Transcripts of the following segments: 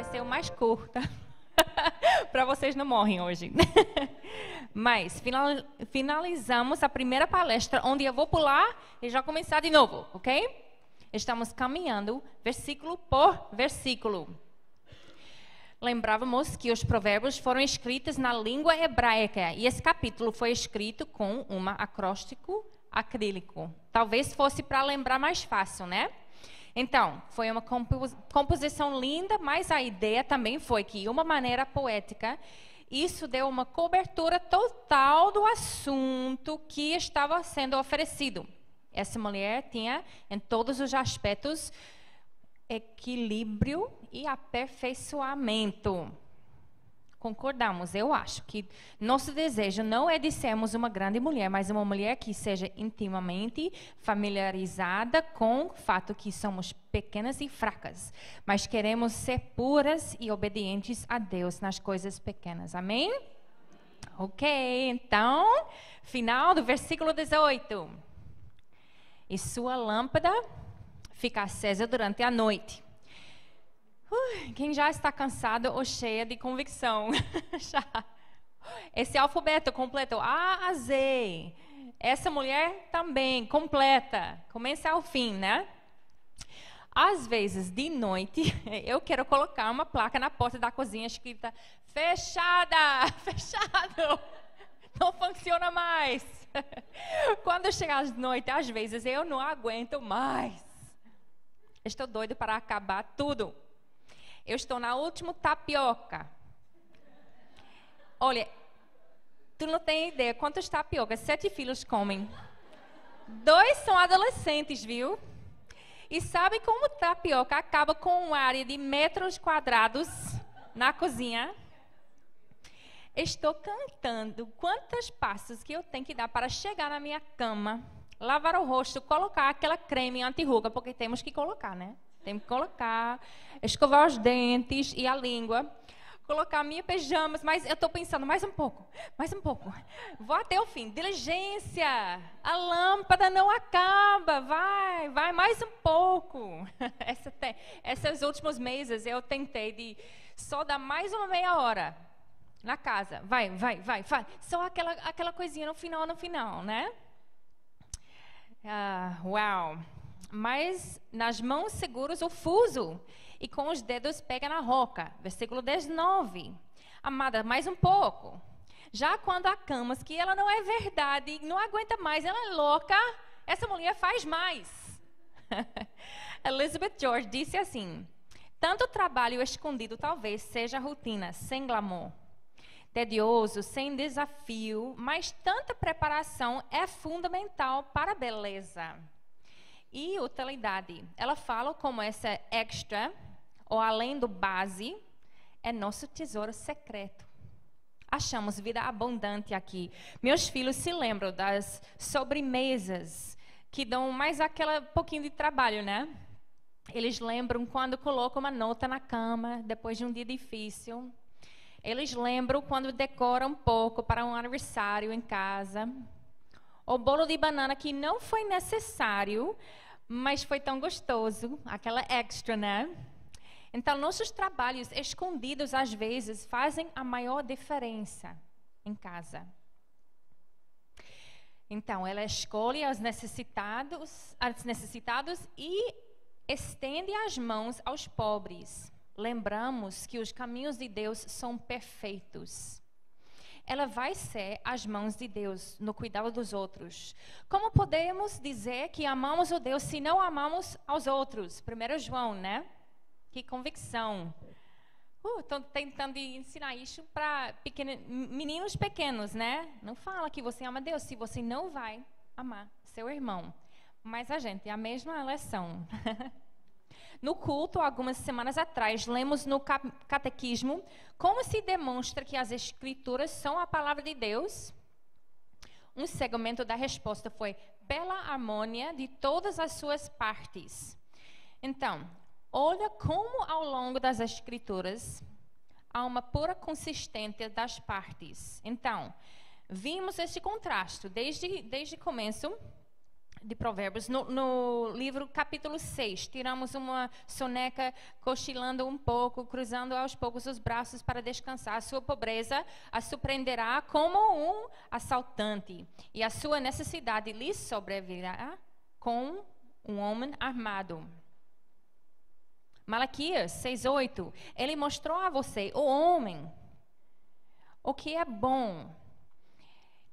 vai ser o mais curta, para vocês não morrem hoje. Mas finalizamos a primeira palestra, onde eu vou pular e já começar de novo, ok? Estamos caminhando versículo por versículo. Lembrávamos que os provérbios foram escritos na língua hebraica e esse capítulo foi escrito com um acróstico acrílico. Talvez fosse para lembrar mais fácil, né? Então, foi uma composição linda, mas a ideia também foi que, de uma maneira poética, isso deu uma cobertura total do assunto que estava sendo oferecido. Essa mulher tinha, em todos os aspectos, equilíbrio e aperfeiçoamento. Concordamos, eu acho que nosso desejo não é de sermos uma grande mulher, mas uma mulher que seja intimamente familiarizada com o fato que somos pequenas e fracas, mas queremos ser puras e obedientes a Deus nas coisas pequenas. Amém? Ok, então, final do versículo 18. E sua lâmpada fica acesa durante a noite. Quem já está cansado ou cheia de convicção? Já. Esse alfabeto completo, A a Z. Essa mulher também, completa. Começa ao fim, né? Às vezes, de noite, eu quero colocar uma placa na porta da cozinha escrita fechada, fechado. Não funciona mais. Quando chega às noites, às vezes, eu não aguento mais. Estou doido para acabar tudo. Eu estou na última tapioca. Olha, tu não tem ideia quantas tapiocas 7 filhos comem. 2 são adolescentes, viu? E sabe como tapioca acaba com uma área de metros quadrados na cozinha? Estou cantando quantos passos que eu tenho que dar para chegar na minha cama, lavar o rosto, colocar aquela creme anti-ruga, porque temos que colocar, né? Temos que colocar, escovar os dentes e a língua, colocar minhas pijamas, mas eu estou pensando, mais um pouco, vou até o fim. Diligência, a lâmpada não acaba, vai, mais um pouco. Esses últimos meses eu tentei de só dar mais uma meia hora na casa, vai, só aquela coisinha no final, né? Uau! Mas nas mãos seguras o fuso e com os dedos pega na roca. Versículo 19. Amada, mais um pouco. Já quando há camas que ela não é verdade, não aguenta mais, ela é louca, essa mulher faz mais. Elizabeth George disse assim: tanto trabalho escondido talvez seja rotina, sem glamour. Tedioso, sem desafio, mas tanta preparação é fundamental para a beleza. E utilidade. Ela fala como essa extra, ou além do base, é nosso tesouro secreto. Achamos vida abundante aqui. Meus filhos se lembram das sobremesas, que dão mais aquele pouquinho de trabalho, né? Eles lembram quando colocam uma nota na cama, depois de um dia difícil. Eles lembram quando decoram um pouco para um aniversário em casa. O bolo de banana que não foi necessário, mas foi tão gostoso, aquela extra, né? Então, nossos trabalhos escondidos, às vezes, fazem a maior diferença em casa. Então, ela escolhe os necessitados e estende as mãos aos pobres. Lembramos que os caminhos de Deus são perfeitos. Ela vai ser as mãos de Deus no cuidado dos outros. Como podemos dizer que amamos o Deus se não amamos aos outros? 1 João, né? Que convicção. Estou tentando ensinar isso para meninos pequenos, né? Não fala que você ama Deus se você não vai amar seu irmão. Mas a gente, é a mesma lição. No culto, algumas semanas atrás, lemos no catequismo como se demonstra que as escrituras são a palavra de Deus. Um segmento da resposta foi pela harmonia de todas as suas partes. Então, olha como ao longo das escrituras há uma pura consistência das partes. Então, vimos esse contraste desde o começo. de Provérbios, no livro capítulo 6, tiramos uma soneca cochilando um pouco, cruzando aos poucos os braços para descansar. A sua pobreza a surpreenderá como um assaltante, e a sua necessidade lhe sobrevirá com um homem armado. Malaquias 6:8, ele mostrou a você, o homem, o que é bom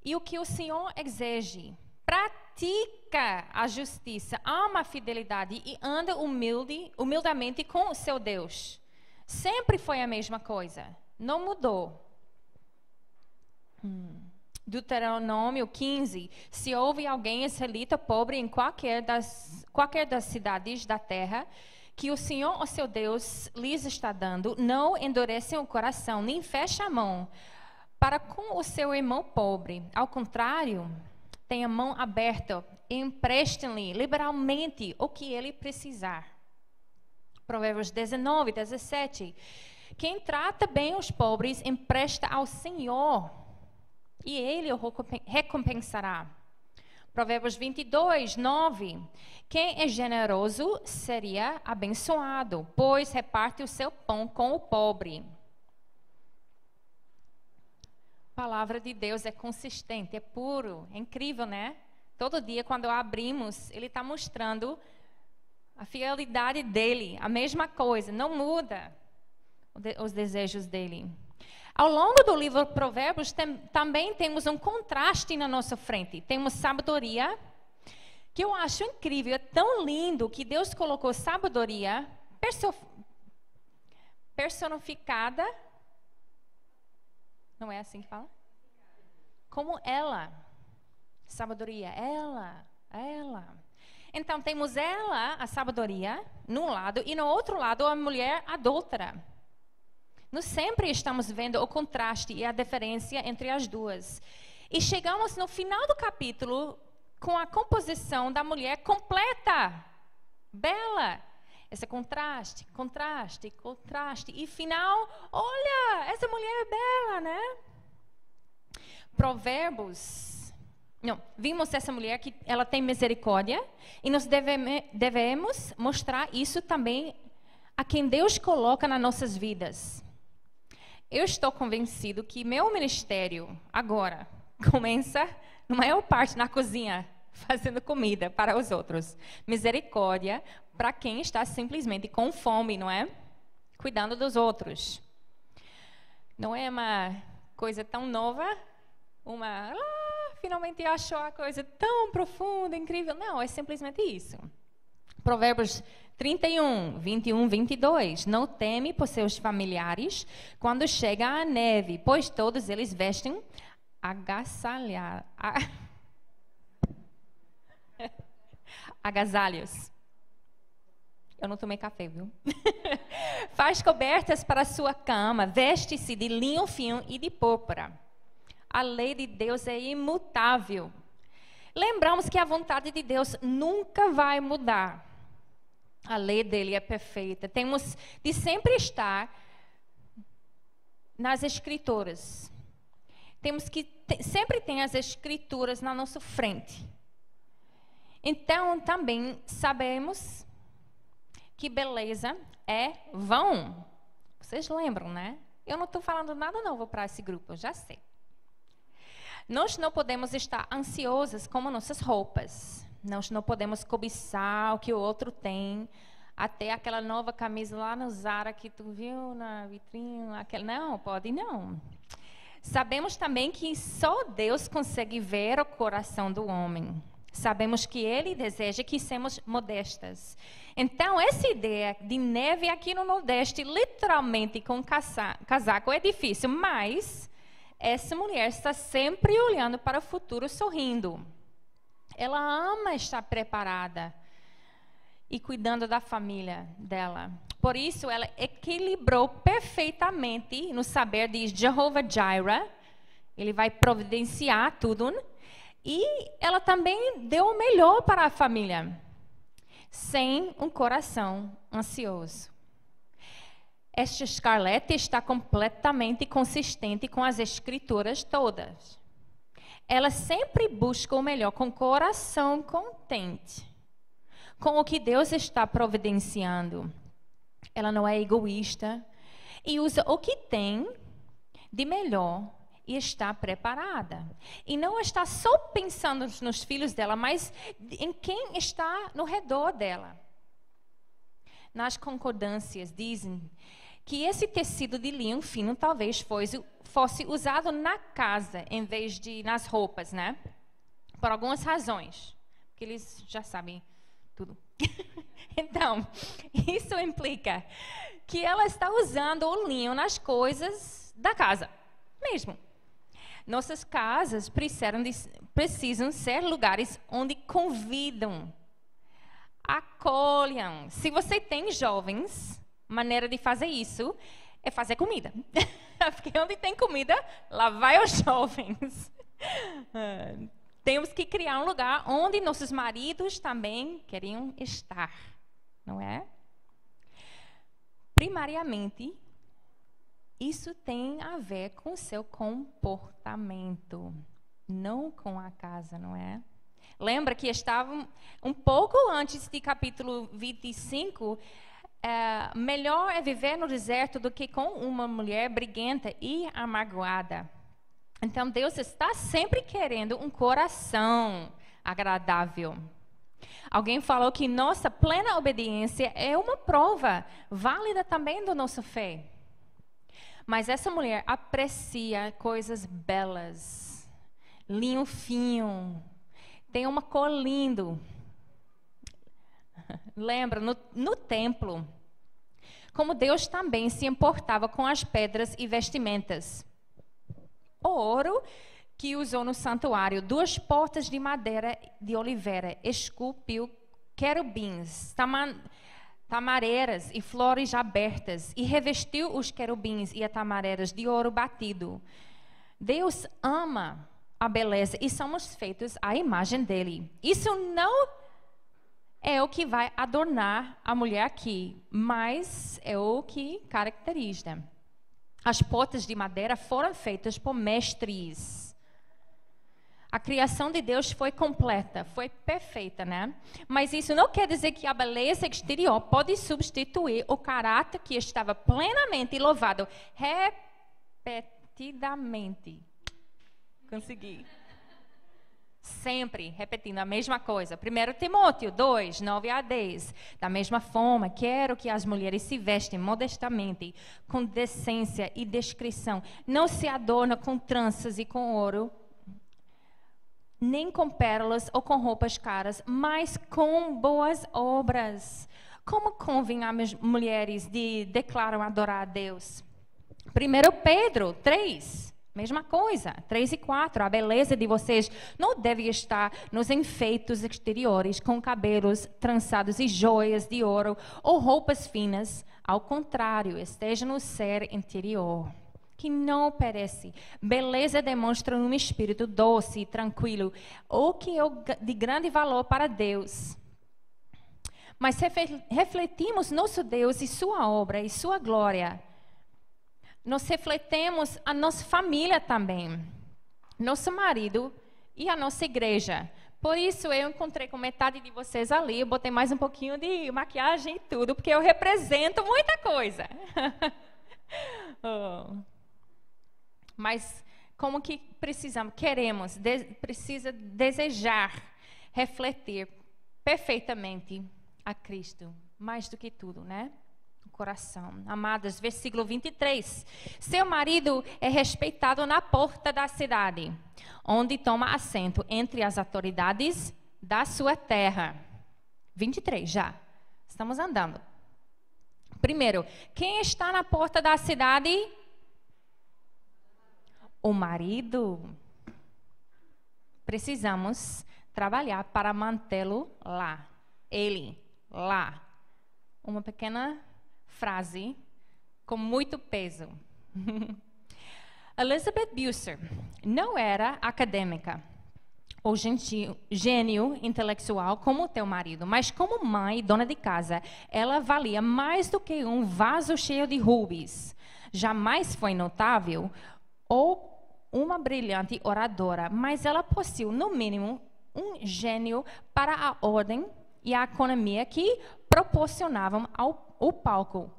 e o que o Senhor exige. Pratica a justiça, ama a fidelidade e anda humildemente com o seu Deus. Sempre foi a mesma coisa, não mudou. Deuteronômio 15, se houve alguém israelita pobre em qualquer das cidades da terra, que o Senhor, o seu Deus, lhes está dando, não endurecem o coração, nem fechem a mão para com o seu irmão pobre. Ao contrário, tenha a mão aberta e emprestem-lhe liberalmente o que ele precisar. Provérbios 19:17. Quem trata bem os pobres empresta ao Senhor, e ele o recompensará. Provérbios 22:9. Quem é generoso seria abençoado, pois reparte o seu pão com o pobre. A palavra de Deus é consistente, é puro, é incrível, né? Todo dia, quando abrimos, ele está mostrando a fidelidade dele, a mesma coisa, não muda os desejos dele. Ao longo do livro Provérbios, também temos um contraste na nossa frente. Temos sabedoria, que eu acho incrível, é tão lindo que Deus colocou sabedoria personificada. Não é assim que fala? Como ela. Sabedoria, ela. Então, temos ela, a sabedoria, num lado, e no outro lado, a mulher adúltera. Nós sempre estamos vendo o contraste e a diferença entre as duas. E chegamos no final do capítulo com a composição da mulher completa, bela. Esse contraste. E final, olha, essa mulher é bela, né? Provérbios. Não, vimos essa mulher que ela tem misericórdia e nós devemos mostrar isso também a quem Deus coloca nas nossas vidas. Eu estou convencido que meu ministério agora começa, na maior parte, na cozinha, fazendo comida para os outros. Misericórdia para quem está simplesmente com fome, não é? Cuidando dos outros. Não é uma coisa tão nova, finalmente achou a coisa tão profunda, incrível. Não, é simplesmente isso. Provérbios 31, 21, 22. Não teme por seus familiares quando chega a neve, pois todos eles vestem agasalhos. Eu não tomei café, viu? Faz cobertas para a sua cama, veste-se de linho fino e de púrpura. A lei de Deus é imutável. Lembramos que a vontade de Deus nunca vai mudar. A lei dele é perfeita. Temos de sempre estar nas Escrituras. Temos que sempre ter as Escrituras na nossa frente. Então, também sabemos que beleza é vão. Vocês lembram, né? Eu não estou falando nada novo para esse grupo, eu já sei. Nós não podemos estar ansiosos com nossas roupas. Nós não podemos cobiçar o que o outro tem. Até aquela nova camisa lá no Zara que tu viu na vitrine. Não, pode não. Sabemos também que só Deus consegue ver o coração do homem. Sabemos que Ele deseja que sejamos modestas. Então, essa ideia de neve aqui no Nordeste, literalmente com casaco, é difícil, mas essa mulher está sempre olhando para o futuro, sorrindo. Ela ama estar preparada e cuidando da família dela. Por isso, ela equilibrou perfeitamente no saber de Jeová Jireh. Ele vai providenciar tudo. E ela também deu o melhor para a família, sem um coração ansioso. Esta Scarlett está completamente consistente com as Escrituras todas. Ela sempre busca o melhor, com o coração contente com o que Deus está providenciando. Ela não é egoísta e usa o que tem de melhor e está preparada. E não está só pensando nos filhos dela, mas em quem está no redor dela. Nas concordâncias dizem que esse tecido de linho fino talvez fosse usado na casa em vez de nas roupas, né? Por algumas razões, porque eles já sabem tudo. Então, isso implica que ela está usando o linho nas coisas da casa mesmo. Nossas casas precisam ser lugares onde convidam, acolham. Se você tem jovens, maneira de fazer isso é fazer comida. Porque onde tem comida, lá vai os jovens. Temos que criar um lugar onde nossos maridos também queriam estar, não é? Primariamente, isso tem a ver com o seu comportamento, não com a casa, não é? Lembra que estavam um pouco antes de capítulo 25, melhor é viver no deserto do que com uma mulher briguenta e amargurada. Então, Deus está sempre querendo um coração agradável. Alguém falou que nossa plena obediência é uma prova válida também da nossa fé. Mas essa mulher aprecia coisas belas, linho fino, tem uma cor lindo. Lembra, no templo, como Deus também se importava com as pedras e vestimentas. O ouro que usou no santuário, 2 portas de madeira de oliveira, esculpiu querubins, tamareiras e flores abertas, e revestiu os querubins e as tamareiras de ouro batido. Deus ama a beleza e somos feitos à imagem dele. Isso não é o que vai adornar a mulher aqui, mas é o que caracteriza. As portas de madeira foram feitas por mestres. A criação de Deus foi completa, foi perfeita, né? Mas isso não quer dizer que a beleza exterior pode substituir o caráter que estava plenamente louvado repetidamente. Consegui. Sempre repetindo a mesma coisa. 1 Timóteo 2, 9 a 10. Da mesma forma, quero que as mulheres se vestem modestamente, com decência e discrição. Não se adornem com tranças e com ouro, nem com pérolas ou com roupas caras, mas com boas obras. Como convém às mulheres que declaram adorar a Deus? 1 Pedro 3. Mesma coisa, 3 e 4, a beleza de vocês não deve estar nos enfeites exteriores, com cabelos trançados e joias de ouro ou roupas finas. Ao contrário, esteja no ser interior, que não perece. Beleza demonstra um espírito doce e tranquilo, o que é de grande valor para Deus. Mas refletimos nosso Deus e sua obra e sua glória. Nós refletemos a nossa família também, nosso marido e a nossa igreja. Por isso eu encontrei com metade de vocês ali, eu botei mais um pouquinho de maquiagem e tudo, porque eu represento muita coisa. Mas como que precisamos, precisa desejar, refletir perfeitamente a Cristo, mais do que tudo, né? Coração. Amadas, versículo 23. Seu marido é respeitado na porta da cidade, onde toma assento entre as autoridades da sua terra. 23, já. Estamos andando. Primeiro, quem está na porta da cidade? O marido. Precisamos trabalhar para mantê-lo lá. Ele, lá. Uma pequena frase com muito peso. Elizabeth Busser não era acadêmica ou gênio intelectual como teu marido, mas como mãe e dona de casa, ela valia mais do que um vaso cheio de rubis. Jamais foi notável ou uma brilhante oradora, mas ela possuía, no mínimo, um gênio para a ordem e a economia que proporcionavam o palco,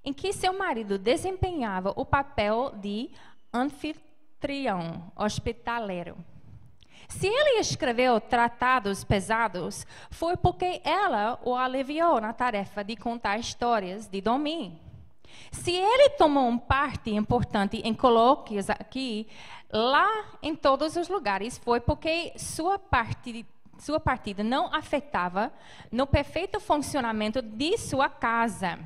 em que seu marido desempenhava o papel de anfitrião hospitaleiro. Se ele escreveu tratados pesados, foi porque ela o aliviou na tarefa de contar histórias de dormir. Se ele tomou uma parte importante em colóquios aqui, lá em todos os lugares, foi porque sua partida não afetava no perfeito funcionamento de sua casa.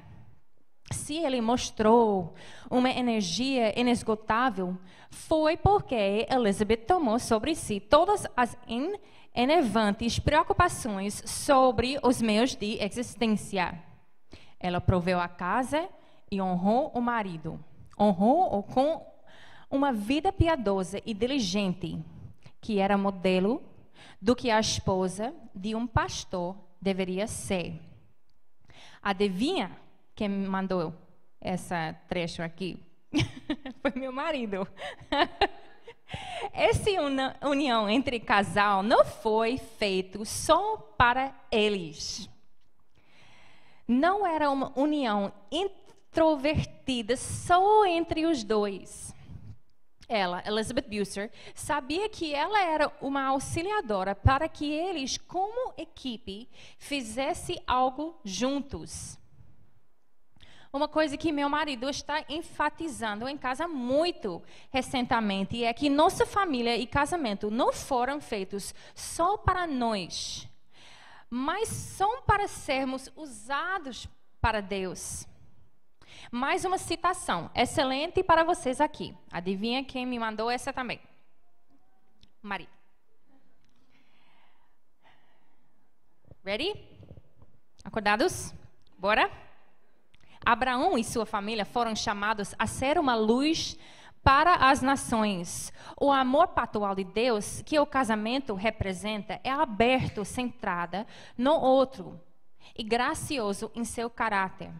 Se ele mostrou uma energia inesgotável, foi porque Elizabeth tomou sobre si todas as enervantes preocupações sobre os meios de existência. Ela proveu a casa e honrou o marido. Honrou-o com uma vida piedosa e diligente, que era modelo do que a esposa de um pastor deveria ser. Adivinha quem me mandou essa trecho aqui? Foi meu marido. Essa união entre casal não foi feito só para eles. Não era uma união introvertida só entre os dois. Ela, Elizabeth Buser, sabia que ela era uma auxiliadora para que eles, como equipe, fizessem algo juntos. Uma coisa que meu marido está enfatizando em casa muito recentemente é que nossa família e casamento não foram feitos só para nós, mas são para sermos usados para Deus. Mais uma citação excelente para vocês aqui. Adivinha quem me mandou essa também? Maria. Ready? Acordados? Bora? Abraão e sua família foram chamados a ser uma luz para as nações. O amor pactual de Deus, que o casamento representa, é aberto, centrado no outro e gracioso em seu caráter.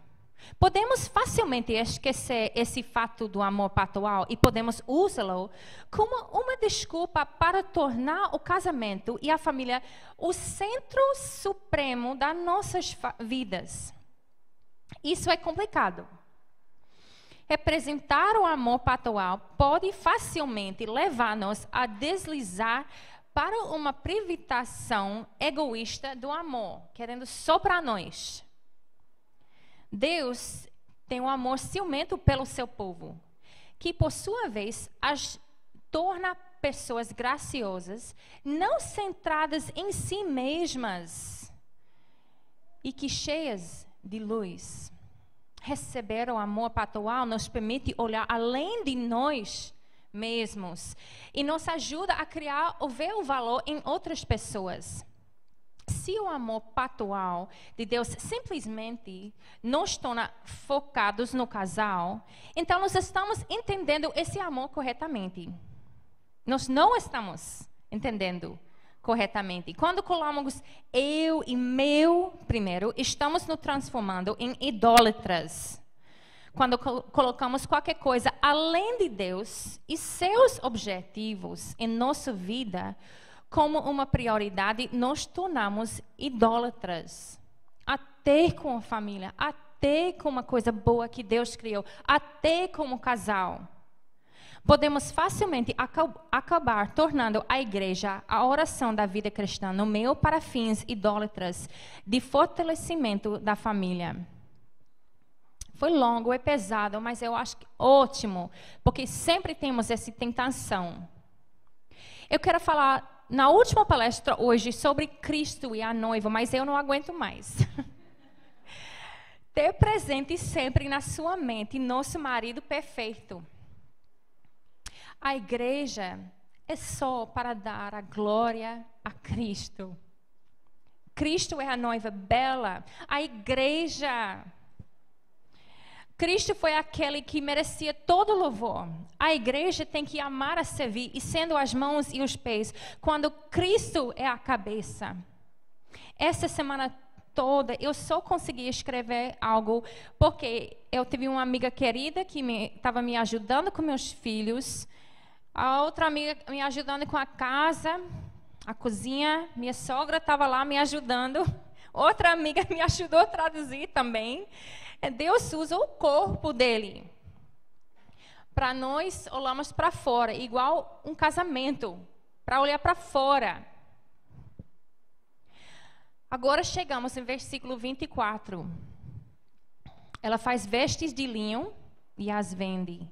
Podemos facilmente esquecer esse fato do amor pactual e podemos usá-lo como uma desculpa para tornar o casamento e a família o centro supremo das nossas vidas. Isso é complicado. Representar o amor pactual pode facilmente levar-nos a deslizar para uma privação egoísta do amor, querendo só para nós. Deus tem um amor ciumento pelo seu povo, que por sua vez as torna pessoas graciosas, não centradas em si mesmas e que cheias de luz. Receber o amor pactual nos permite olhar além de nós mesmos e nos ajuda a criar ou ver o valor em outras pessoas. Se o amor pactual de Deus simplesmente nos torna focados no casal, então nós estamos entendendo esse amor corretamente. Nós não estamos entendendo corretamente. Quando colocamos eu e meu primeiro, estamos nos transformando em idólatras. Quando colocamos qualquer coisa além de Deus e seus objetivos em nossa vida como uma prioridade, nos tornamos idólatras. Até com a família, até com uma coisa boa que Deus criou, até como casal. Podemos facilmente acabar tornando a igreja, a oração da vida cristã, no meio para fins idólatras de fortalecimento da família. Foi longo, é pesado, mas eu acho que ótimo, porque sempre temos essa tentação. Eu quero falar na última palestra hoje sobre Cristo e a noiva, mas eu não aguento mais. Ter presente sempre na sua mente nosso marido perfeito. A igreja é só para dar a glória a Cristo. Cristo é a noiva bela. A igreja. Cristo foi aquele que merecia todo louvor. A igreja tem que amar a servir e sendo as mãos e os pés, quando Cristo é a cabeça. Essa semana toda eu só consegui escrever algo porque eu tive uma amiga querida que estava me ajudando com meus filhos A outra amiga me ajudando com a casa, a cozinha. Minha sogra estava lá me ajudando. Outra amiga me ajudou a traduzir também. Deus usa o corpo dele. Para nós, olhamos para fora, igual um casamento, para olhar para fora. Agora chegamos em versículo 24. Ela faz vestes de linho e as vende,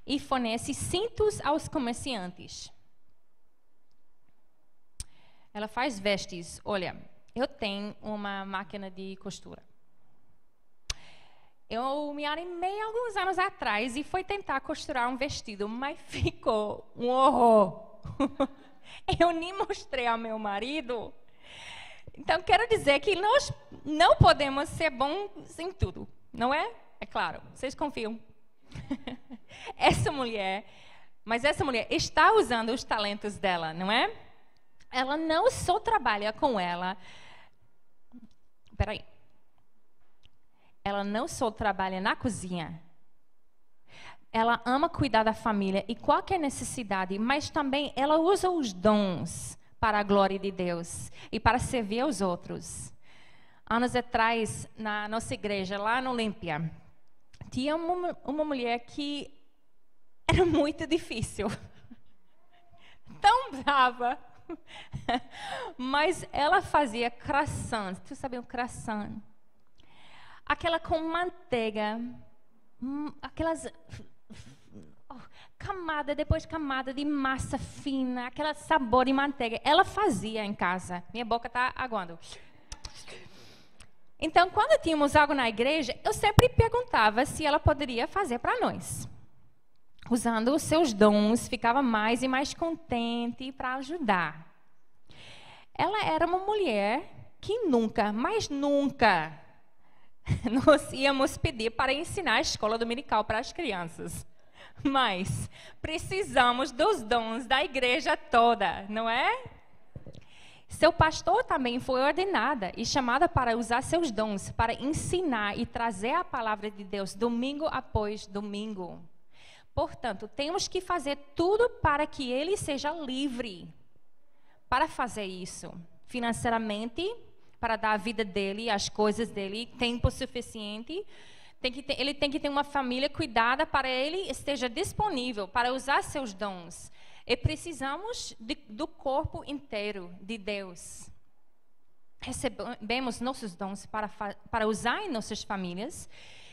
e fornece cintos aos comerciantes. Ela faz vestes. Olha, eu tenho uma máquina de costura. Eu me animei alguns anos atrás e fui tentar costurar um vestido, mas ficou um horror. Eu nem mostrei ao meu marido. Então, quero dizer que nós não podemos ser bons em tudo, não é? É claro, vocês confiam. Essa mulher está usando os talentos dela, não é? Ela não só trabalha com ela. Ela não só trabalha na cozinha. Ela ama cuidar da família e qualquer necessidade, mas também ela usa os dons para a glória de Deus e para servir aos outros. Anos atrás, na nossa igreja, lá no Olímpia, tinha uma mulher que era muito difícil. Tão brava. Mas ela fazia croissant. Tu sabe o croissant? Aquela com manteiga. Aquelas... camada depois camada de massa fina. Aquele sabor de manteiga. Ela fazia em casa. Minha boca está aguando. Então, quando tínhamos algo na igreja, eu sempre perguntava se ela poderia fazer para nós. Usando os seus dons, ficava mais e mais contente para ajudar. Ela era uma mulher que nunca, mas nunca, nós íamos pedir para ensinar a escola dominical para as crianças. Mas precisamos dos dons da igreja toda, não é? Seu pastor também foi ordenada e chamada para usar seus dons, para ensinar e trazer a palavra de Deus domingo após domingo. Portanto, temos que fazer tudo para que ele seja livre para fazer isso. Financeiramente, para dar a vida dele, as coisas dele, tempo suficiente. Ele tem que ter uma família cuidada para ele esteja disponível para usar seus dons. E precisamos do corpo inteiro de Deus. Recebemos nossos dons para usar em nossas famílias,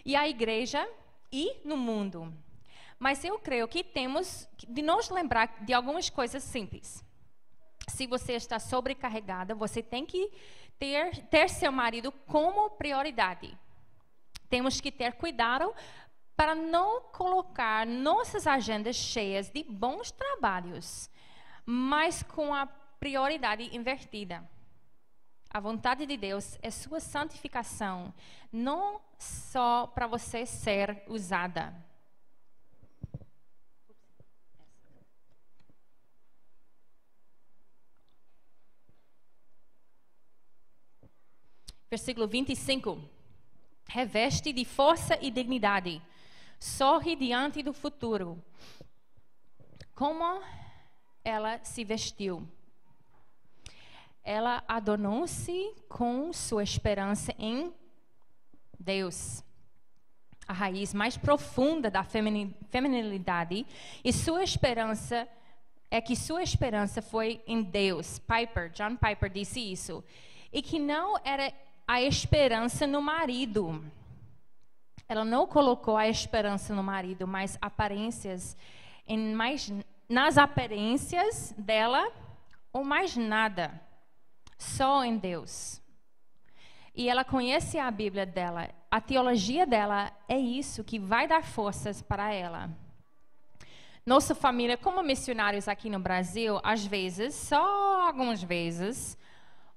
e a igreja e no mundo. Mas eu creio que temos de nos lembrar de algumas coisas simples. Se você está sobrecarregada, você tem que ter seu marido como prioridade. Temos que ter cuidado para não colocar nossas agendas cheias de bons trabalhos, mas com a prioridade invertida. A vontade de Deus é sua santificação, não só para você ser usada. Versículo 25. Reveste de força e dignidade. Sorri diante do futuro. Como ela se vestiu? Ela adornou-se com sua esperança em Deus. A raiz mais profunda da feminilidade. E sua esperança é que sua esperança foi em Deus. John Piper disse isso. E que não era a esperança no marido. Ela não colocou a esperança no marido, mas nas aparências dela, ou mais nada, só em Deus. E ela conhece a Bíblia dela, a teologia dela é isso que vai dar forças para ela. Nossa família, como missionários aqui no Brasil, às vezes, só algumas vezes,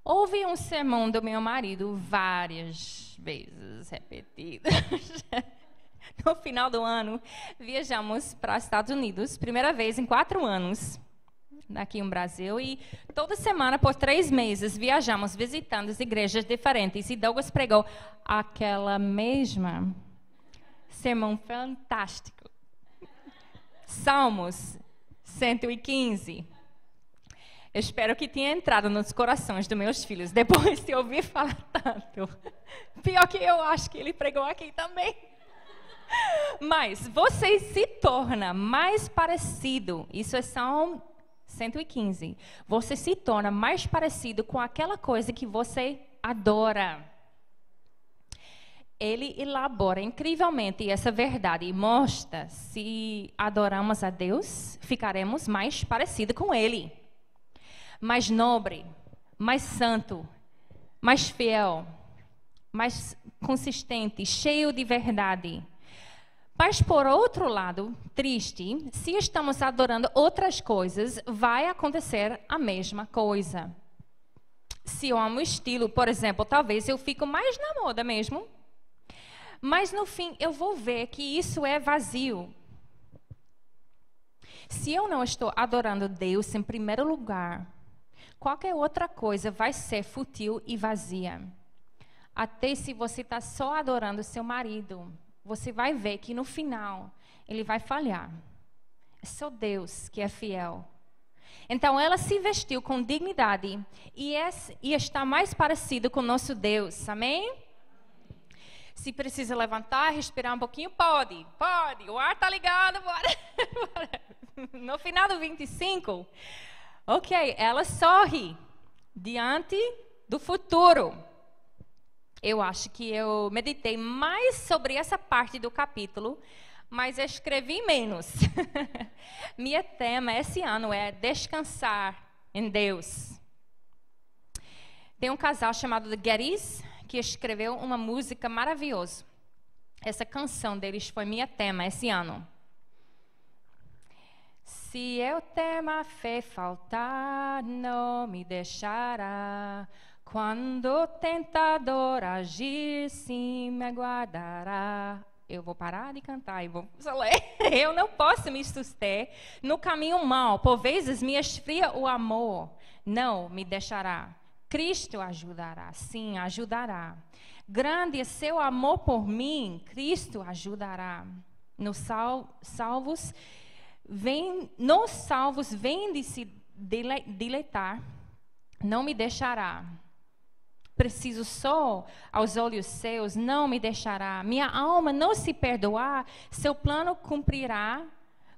ouvi um sermão do meu marido várias vezes repetidas. No final do ano, viajamos para os Estados Unidos, primeira vez em 4 anos, aqui no Brasil, e toda semana, por 3 meses, viajamos visitando as igrejas diferentes, e Douglas pregou aquela mesma sermão fantástico. Salmos, 115. Eu espero que tenha entrado nos corações dos meus filhos, depois de ouvir falar tanto. Pior que eu acho que ele pregou aqui também. Mas você se torna mais parecido, isso é Salmo 115. Você se torna mais parecido com aquela coisa que você adora. Ele elabora incrivelmente essa verdade e mostra se adoramos a Deus, ficaremos mais parecidos com Ele. Mais nobre, mais santo, mais fiel, mais consistente, cheio de verdade. Mas, por outro lado, triste, se estamos adorando outras coisas, vai acontecer a mesma coisa. Se eu amo o estilo, por exemplo, talvez eu fico mais na moda mesmo, mas no fim eu vou ver que isso é vazio. Se eu não estou adorando Deus em primeiro lugar, qualquer outra coisa vai ser fútil e vazia. Até se você está só adorando seu marido, você vai ver que no final ele vai falhar. É só Deus que é fiel. Então ela se vestiu com dignidade e está mais parecido com o nosso Deus. Amém? Se precisa levantar, respirar um pouquinho, pode. O ar está ligado, bora. No final do 25, ok, ela sorri diante do futuro. Eu acho que eu meditei mais sobre essa parte do capítulo, mas escrevi menos. Meu tema esse ano é descansar em Deus. Tem um casal chamado The Gettys que escreveu uma música maravilhosa. Essa canção deles foi meu tema esse ano. Se eu tema fé faltar, não me deixará. Quando o tentador agir, sim me aguardará. Eu vou parar de cantar e vou só ler. Eu não posso me suster no caminho mau. Por vezes me esfria o amor. Não me deixará. Cristo ajudará. Sim, ajudará. Grande é seu amor por mim. Cristo ajudará. Nos salvos vem de se deleitar. Não me deixará. Preciso só aos olhos seus, não me deixará. Minha alma não se perdoar, seu plano cumprirá.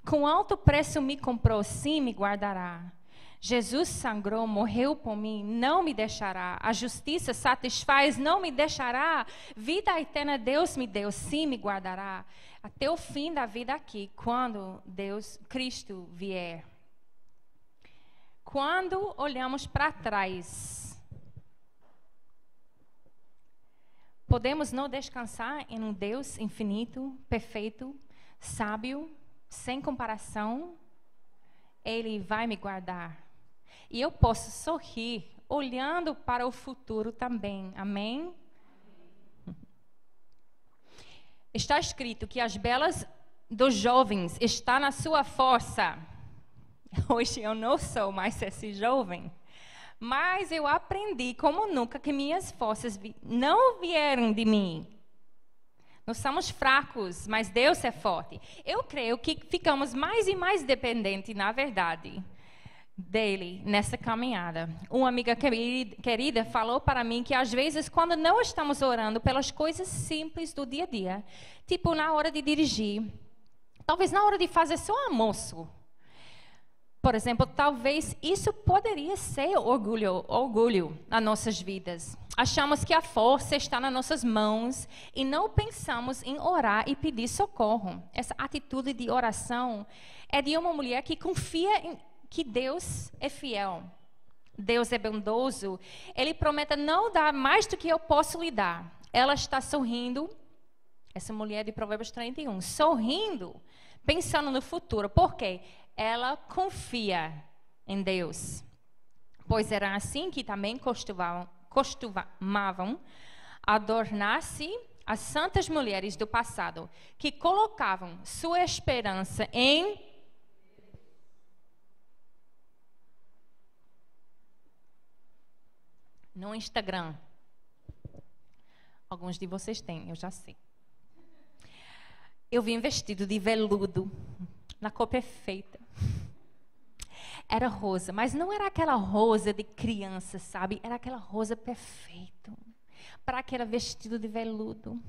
Com alto preço me comprou, sim me guardará. Jesus sangrou, morreu por mim, não me deixará. A justiça satisfaz, não me deixará. Vida eterna Deus me deu, sim me guardará. Até o fim da vida aqui, quando Cristo vier. Quando olhamos para trás, podemos não descansar em um Deus infinito, perfeito, sábio, sem comparação. Ele vai me guardar. E eu posso sorrir, olhando para o futuro também. Amém? Está escrito que as belas dos jovens estão na sua força. Hoje eu não sou mais esse jovem. Mas eu aprendi como nunca que minhas forças não vieram de mim. Nós somos fracos, mas Deus é forte. Eu creio que ficamos mais e mais dependentes, na verdade, dele nessa caminhada. Uma amiga querida falou para mim que às vezes quando não estamos orando pelas coisas simples do dia a dia, tipo na hora de dirigir, talvez na hora de fazer seu almoço, por exemplo, talvez isso poderia ser orgulho nas nossas vidas. Achamos que a força está nas nossas mãos e não pensamos em orar e pedir socorro. Essa atitude de oração é de uma mulher que confia em que Deus é fiel. Deus é bondoso. Ele promete não dar mais do que eu posso lhe dar. Ela está sorrindo, essa mulher de Provérbios 31, sorrindo, pensando no futuro. Por quê? Ela confia em Deus. Pois era assim que também costumavam adornar-se as santas mulheres do passado, que colocavam sua esperança em no Instagram. Alguns de vocês têm, eu já sei. Eu vim vestido de veludo, na cor perfeita. Era rosa, mas não era aquela rosa de criança, sabe? Era aquela rosa perfeita, para aquele vestido de veludo.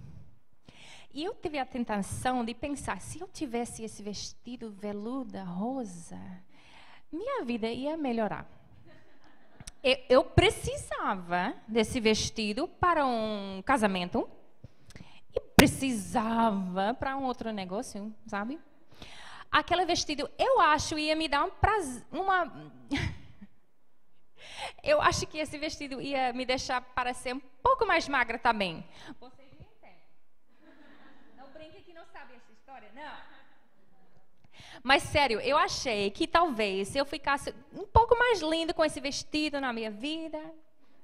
E eu tive a tentação de pensar, se eu tivesse esse vestido veludo, rosa, minha vida ia melhorar. Eu precisava desse vestido para um casamento e precisava para um outro negócio, sabe? Aquele vestido, eu acho, ia me dar um prazer, eu acho que esse vestido ia me deixar parecer um pouco mais magra também. Vocês me entendem? Não brinque que não sabe essa história, não. Mas, sério, eu achei que talvez se eu ficasse um pouco mais linda com esse vestido na minha vida,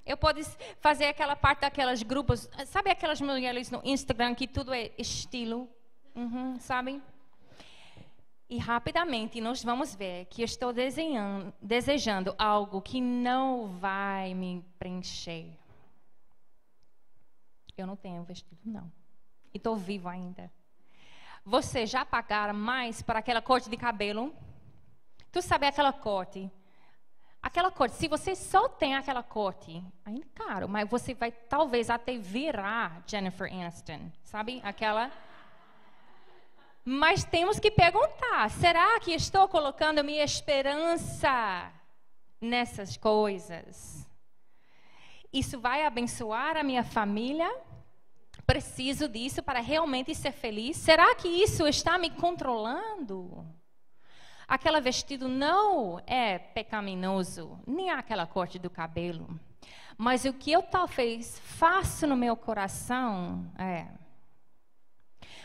eu pudesse fazer aquela parte daquelas grupos, sabe aquelas mulheres no Instagram que tudo é estilo, sabe? E rapidamente nós vamos ver que eu estou desejando algo que não vai me preencher. Eu não tenho vestido, não. E estou vivo ainda. Você já pagaram mais para aquela corte de cabelo? Tu sabe aquela corte? Aquela corte, se você só tem aquela corte, ainda é caro, mas você vai talvez até virar Jennifer Aniston, sabe? Aquela... Mas temos que perguntar, será que estou colocando minha esperança nessas coisas? Isso vai abençoar a minha família? Preciso disso para realmente ser feliz? Será que isso está me controlando? Aquele vestido não é pecaminoso, nem aquela corte do cabelo. Mas o que eu talvez faço no meu coração é...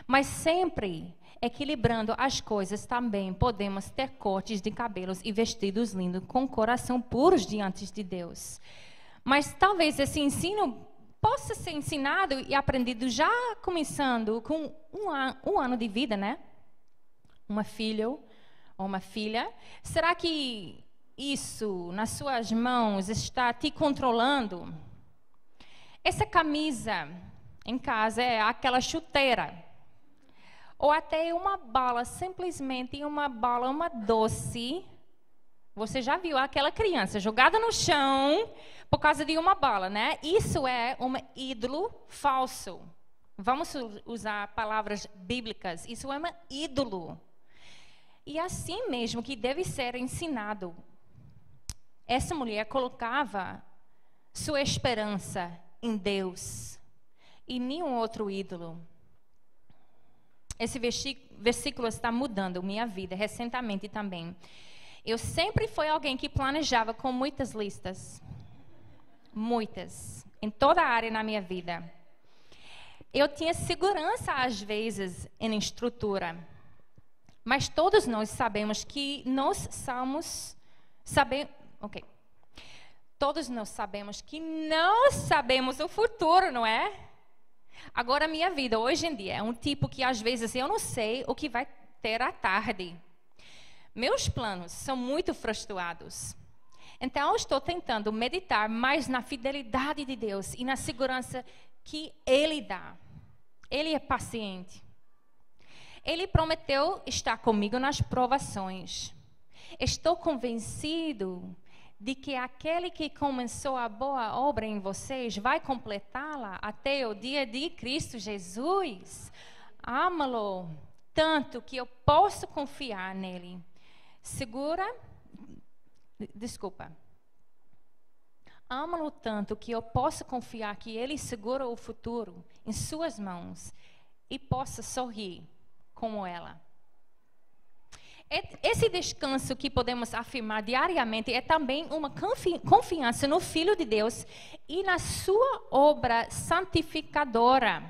Mas sempre equilibrando as coisas também podemos ter cortes de cabelos e vestidos lindos com coração puros diante de Deus. Mas talvez esse ensino possa ser ensinado e aprendido já começando com um ano de vida, né? Uma filha ou uma filha. Será que isso nas suas mãos está te controlando? Essa camisa em casa é aquela chuteira. Ou até uma bala, simplesmente uma bala, uma doce. Você já viu aquela criança jogada no chão por causa de uma bala, né? Isso é um ídolo falso. Vamos usar palavras bíblicas. Isso é um ídolo. E assim mesmo que deve ser ensinado. Essa mulher colocava sua esperança em Deus e nenhum outro ídolo. Esse versículo está mudando minha vida recentemente também. Eu sempre fui alguém que planejava com muitas listas. Muitas. Em toda a área na minha vida. Eu tinha segurança, às vezes, em estrutura. Mas todos nós sabemos que nós somos... Todos nós sabemos que não sabemos o futuro, não é? Agora, minha vida, hoje em dia, é um tipo que, às vezes, eu não sei o que vai ter à tarde. Meus planos são muito frustrados. Então, eu estou tentando meditar mais na fidelidade de Deus e na segurança que Ele dá. Ele é paciente. Ele prometeu estar comigo nas provações. Estou convencido de que aquele que começou a boa obra em vocês vai completá-la até o dia de Cristo Jesus. Amo-lo tanto que eu posso confiar nele. Amo-lo tanto que eu posso confiar que ele segura o futuro em suas mãos e possa sorrir como ela. Esse descanso que podemos afirmar diariamente é também uma confiança no Filho de Deus e na sua obra santificadora.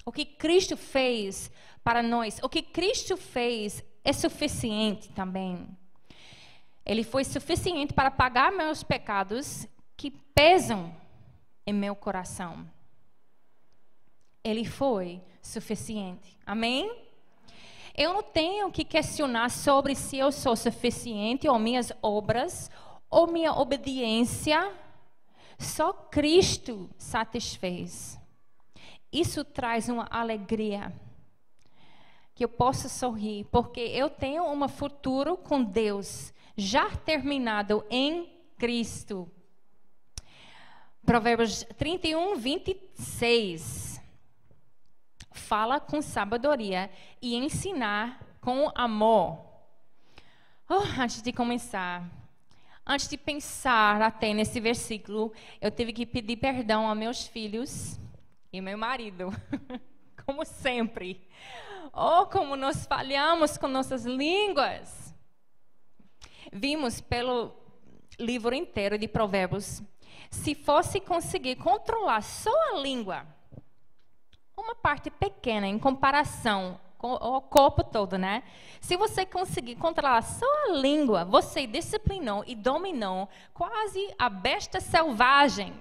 O que Cristo fez para nós, o que Cristo fez é suficiente também. Ele foi suficiente para pagar meus pecados que pesam em meu coração. Ele foi suficiente. Amém? Eu não tenho que questionar sobre se eu sou suficiente ou minhas obras ou minha obediência. Só Cristo satisfez. Isso traz uma alegria. Que eu possa sorrir, porque eu tenho um futuro com Deus já terminado em Cristo. Provérbios 31, 26. Fala com sabedoria e ensinar com amor. Antes de começar, antes de pensar até nesse versículo, eu tive que pedir perdão a meus filhos e meu marido, como sempre. Como nós falhamos com nossas línguas. Vimos pelo livro inteiro de Provérbios, se fosse conseguir controlar só a língua, uma parte pequena em comparação com o corpo todo, né? Se você conseguir controlar só a língua, você disciplinou e dominou quase a besta selvagem,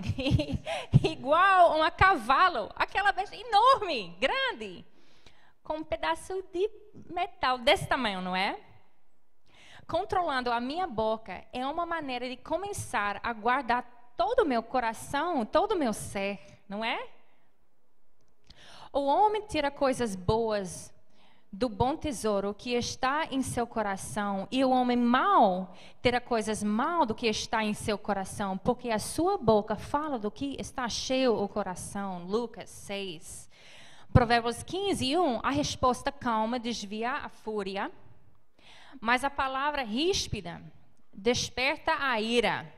igual a um cavalo, aquela besta enorme, grande, com um pedaço de metal desse tamanho, não é? Controlando a minha boca é uma maneira de começar a guardar todo o meu coração, todo o meu ser, não é? O homem tira coisas boas do bom tesouro que está em seu coração, e o homem mau tira coisas mal do que está em seu coração, porque a sua boca fala do que está cheio o coração. Lucas 6. Provérbios 15, 1. A resposta calma desvia a fúria, mas a palavra ríspida desperta a ira.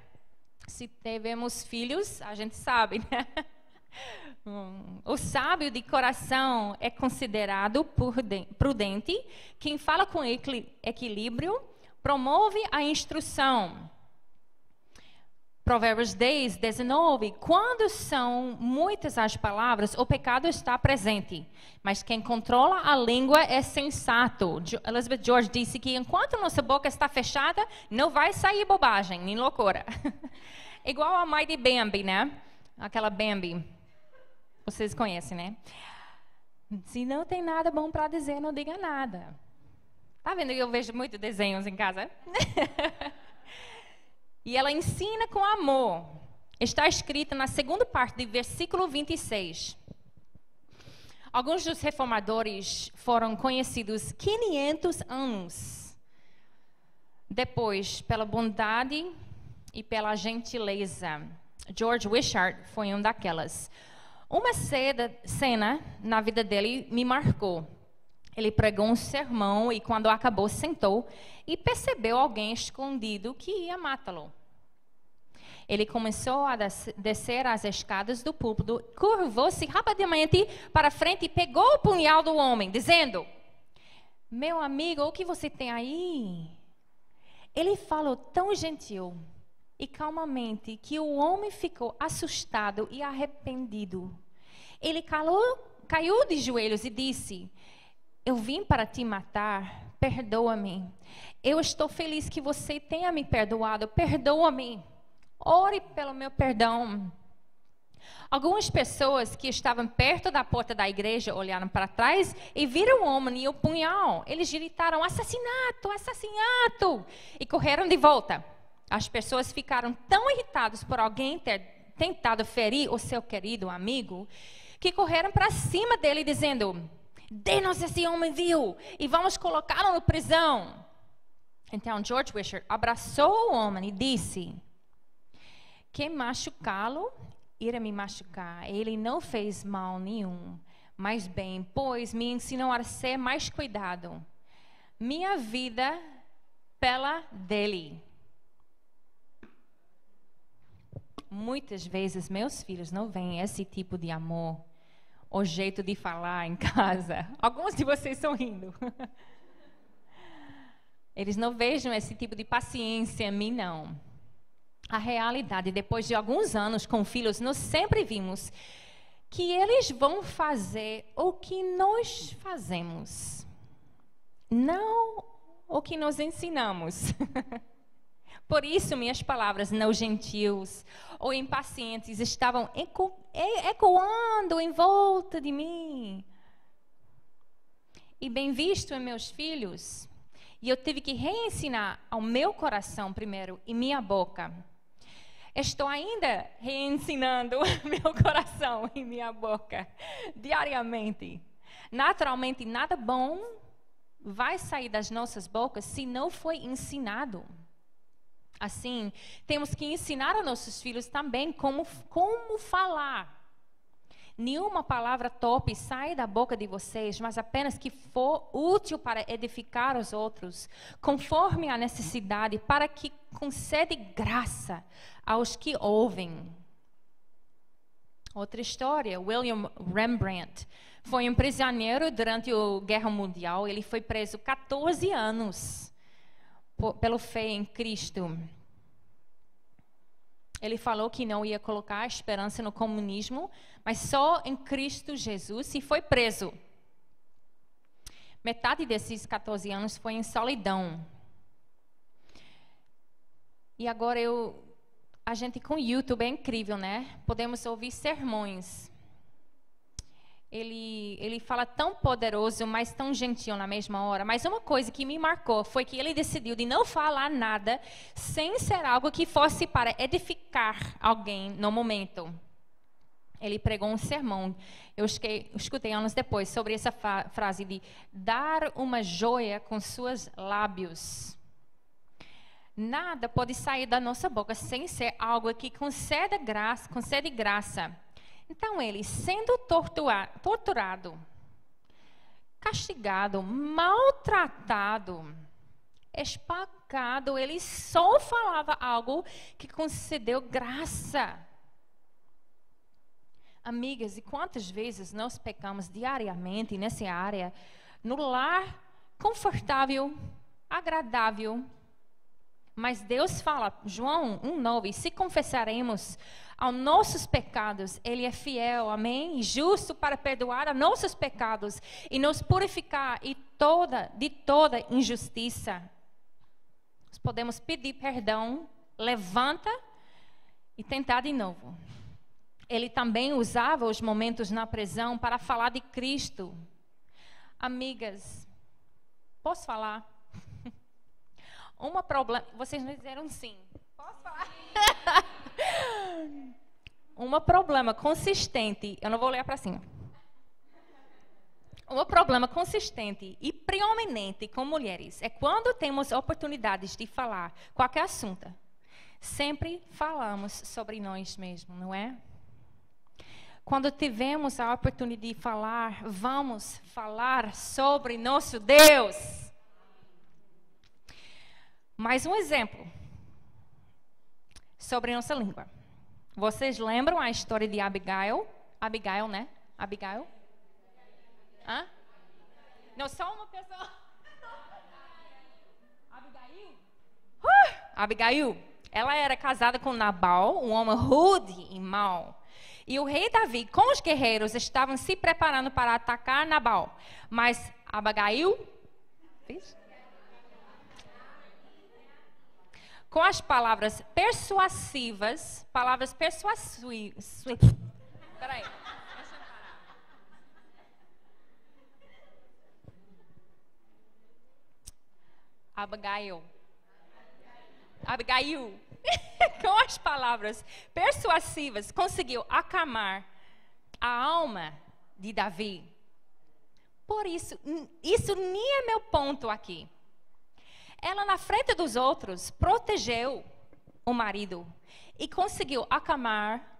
Se tivemos filhos, a gente sabe, né? O sábio de coração é considerado prudente. Quem fala com equilíbrio promove a instrução. Provérbios 10, 19. Quando são muitas as palavras, o pecado está presente. Mas quem controla a língua é sensato. Elizabeth George disse que enquanto nossa boca está fechada, não vai sair bobagem, nem loucura. Igual a mãe de Bambi, né? Aquela Bambi. Vocês conhecem, né? Se não tem nada bom para dizer, não diga nada. Tá vendo que eu vejo muitos desenhos em casa? E ela ensina com amor. Está escrito na segunda parte do versículo 26. Alguns dos reformadores foram conhecidos 500 anos depois pela bondade e pela gentileza. George Wishart foi um daquelas. Uma cena na vida dele me marcou. Ele pregou um sermão e quando acabou sentou e percebeu alguém escondido que ia matá-lo. Ele começou a descer as escadas do púlpito, curvou-se rapidamente para frente e pegou o punhal do homem, dizendo: "Meu amigo, o que você tem aí?" Ele falou tão gentil e calmamente que o homem ficou assustado e arrependido. Ele caiu de joelhos e disse: "Eu vim para te matar, perdoa-me. Eu estou feliz que você tenha me perdoado, perdoa-me. Ore pelo meu perdão." Algumas pessoas que estavam perto da porta da igreja olharam para trás e viram o homem e o punhal. Eles gritaram: "Assassinato, assassinato!" e correram de volta. As pessoas ficaram tão irritadas por alguém ter tentado ferir o seu querido amigo que correram para cima dele dizendo: "Dê-nos esse homem vil e vamos colocá-lo na prisão." Então George Wishart abraçou o homem e disse: "Quem machucá-lo, irá me machucar. Ele não fez mal nenhum, mas bem, pois me ensinou a ser mais cuidado. Minha vida pela dele." Muitas vezes meus filhos não veem esse tipo de amor, o jeito de falar em casa. Alguns de vocês estão rindo. Eles não vejam esse tipo de paciência em mim, não. A realidade, depois de alguns anos com filhos, nós sempre vimos que eles vão fazer o que nós fazemos, não o que nós ensinamos. Por isso, minhas palavras não gentios ou impacientes estavam ecoando em volta de mim. E bem visto em meus filhos. E eu tive que reensinar ao meu coração primeiro e minha boca. Estou ainda reensinando meu coração e minha boca diariamente. Naturalmente, nada bom vai sair das nossas bocas se não foi ensinado. Assim, temos que ensinar aos nossos filhos também como falar. Nenhuma palavra torpe sai da boca de vocês, mas apenas que for útil para edificar os outros, conforme a necessidade, para que concede graça aos que ouvem. Outra história, William Rembrandt foi um prisioneiro durante a Guerra Mundial. Ele foi preso 14 anos pela fé em Cristo. Ele falou que não ia colocar a esperança no comunismo, mas só em Cristo Jesus, e foi preso. Metade desses 14 anos foi em solidão. E agora a gente com o YouTube é incrível, né? Podemos ouvir sermões. Ele fala tão poderoso, mas tão gentil na mesma hora. Mas uma coisa que me marcou foi que ele decidiu de não falar nada sem ser algo que fosse para edificar alguém no momento. Ele pregou um sermão, eu escutei anos depois, sobre essa frase de dar uma joia com seus lábios. Nada pode sair da nossa boca sem ser algo que concede graça. Então ele, sendo torturado, castigado, maltratado, espancado, ele só falava algo que concedeu graça. Amigas, e quantas vezes nós pecamos diariamente nessa área, no lar confortável, agradável, mas Deus fala, João 1,9, se confessaremos aos nossos pecados, Ele é fiel, amém? E justo para perdoar os nossos pecados e nos purificar de toda injustiça. Nós podemos pedir perdão, levanta e tentar de novo. Ele também usava os momentos na prisão para falar de Cristo. Amigas, posso falar? Vocês me disseram sim. Posso falar? Um problema consistente. Eu não vou olhar para cima. Um problema consistente e preeminente com mulheres é quando temos oportunidades de falar qualquer assunto. Sempre falamos sobre nós mesmos, não é? Quando tivemos a oportunidade de falar, vamos falar sobre nosso Deus. Mais um exemplo sobre nossa língua. Vocês lembram a história de Abigail? Abigail, né? Abigail? Hã? Não, só uma pessoa. Abigail? Abigail. Ela era casada com Nabal, um homem rude e mau. E o rei Davi, com os guerreiros, estavam se preparando para atacar Nabal. Mas Abigail fez? Com as palavras persuasivas, Peraí, deixa eu parar. Abigail, com as palavras persuasivas, conseguiu acalmar a alma de Davi. Por isso nem é meu ponto aqui. Ela, na frente dos outros, protegeu o marido e conseguiu acalmar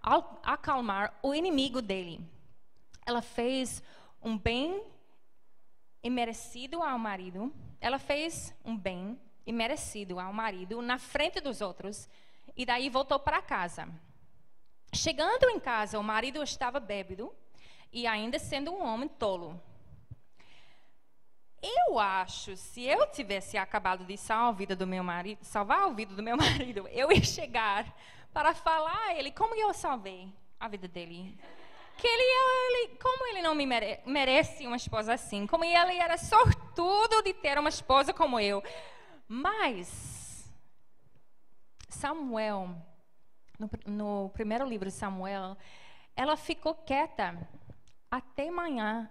o inimigo dele. Ela fez um bem e merecido ao marido. Ela fez um bem e merecido ao marido na frente dos outros e daí voltou para casa. Chegando em casa, o marido estava bêbado e ainda sendo um homem tolo. Eu acho, se eu tivesse acabado de salvar a vida do meu marido, eu ia chegar para falar a ele como eu salvei a vida dele. Que como ele não me merece uma esposa assim, como ele era sortudo de ter uma esposa como eu. Mas Samuel, no primeiro livro de Samuel, ela ficou quieta até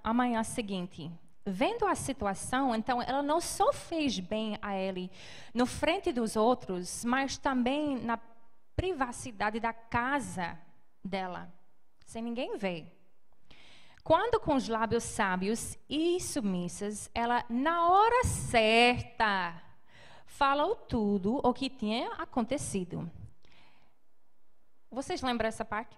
a manhã seguinte. Vendo a situação, então, ela não só fez bem a ele no frente dos outros, mas também na privacidade da casa dela, sem ninguém ver. Quando com os lábios sábios e submissas, ela, na hora certa, falou tudo o que tinha acontecido. Vocês lembram essa parte?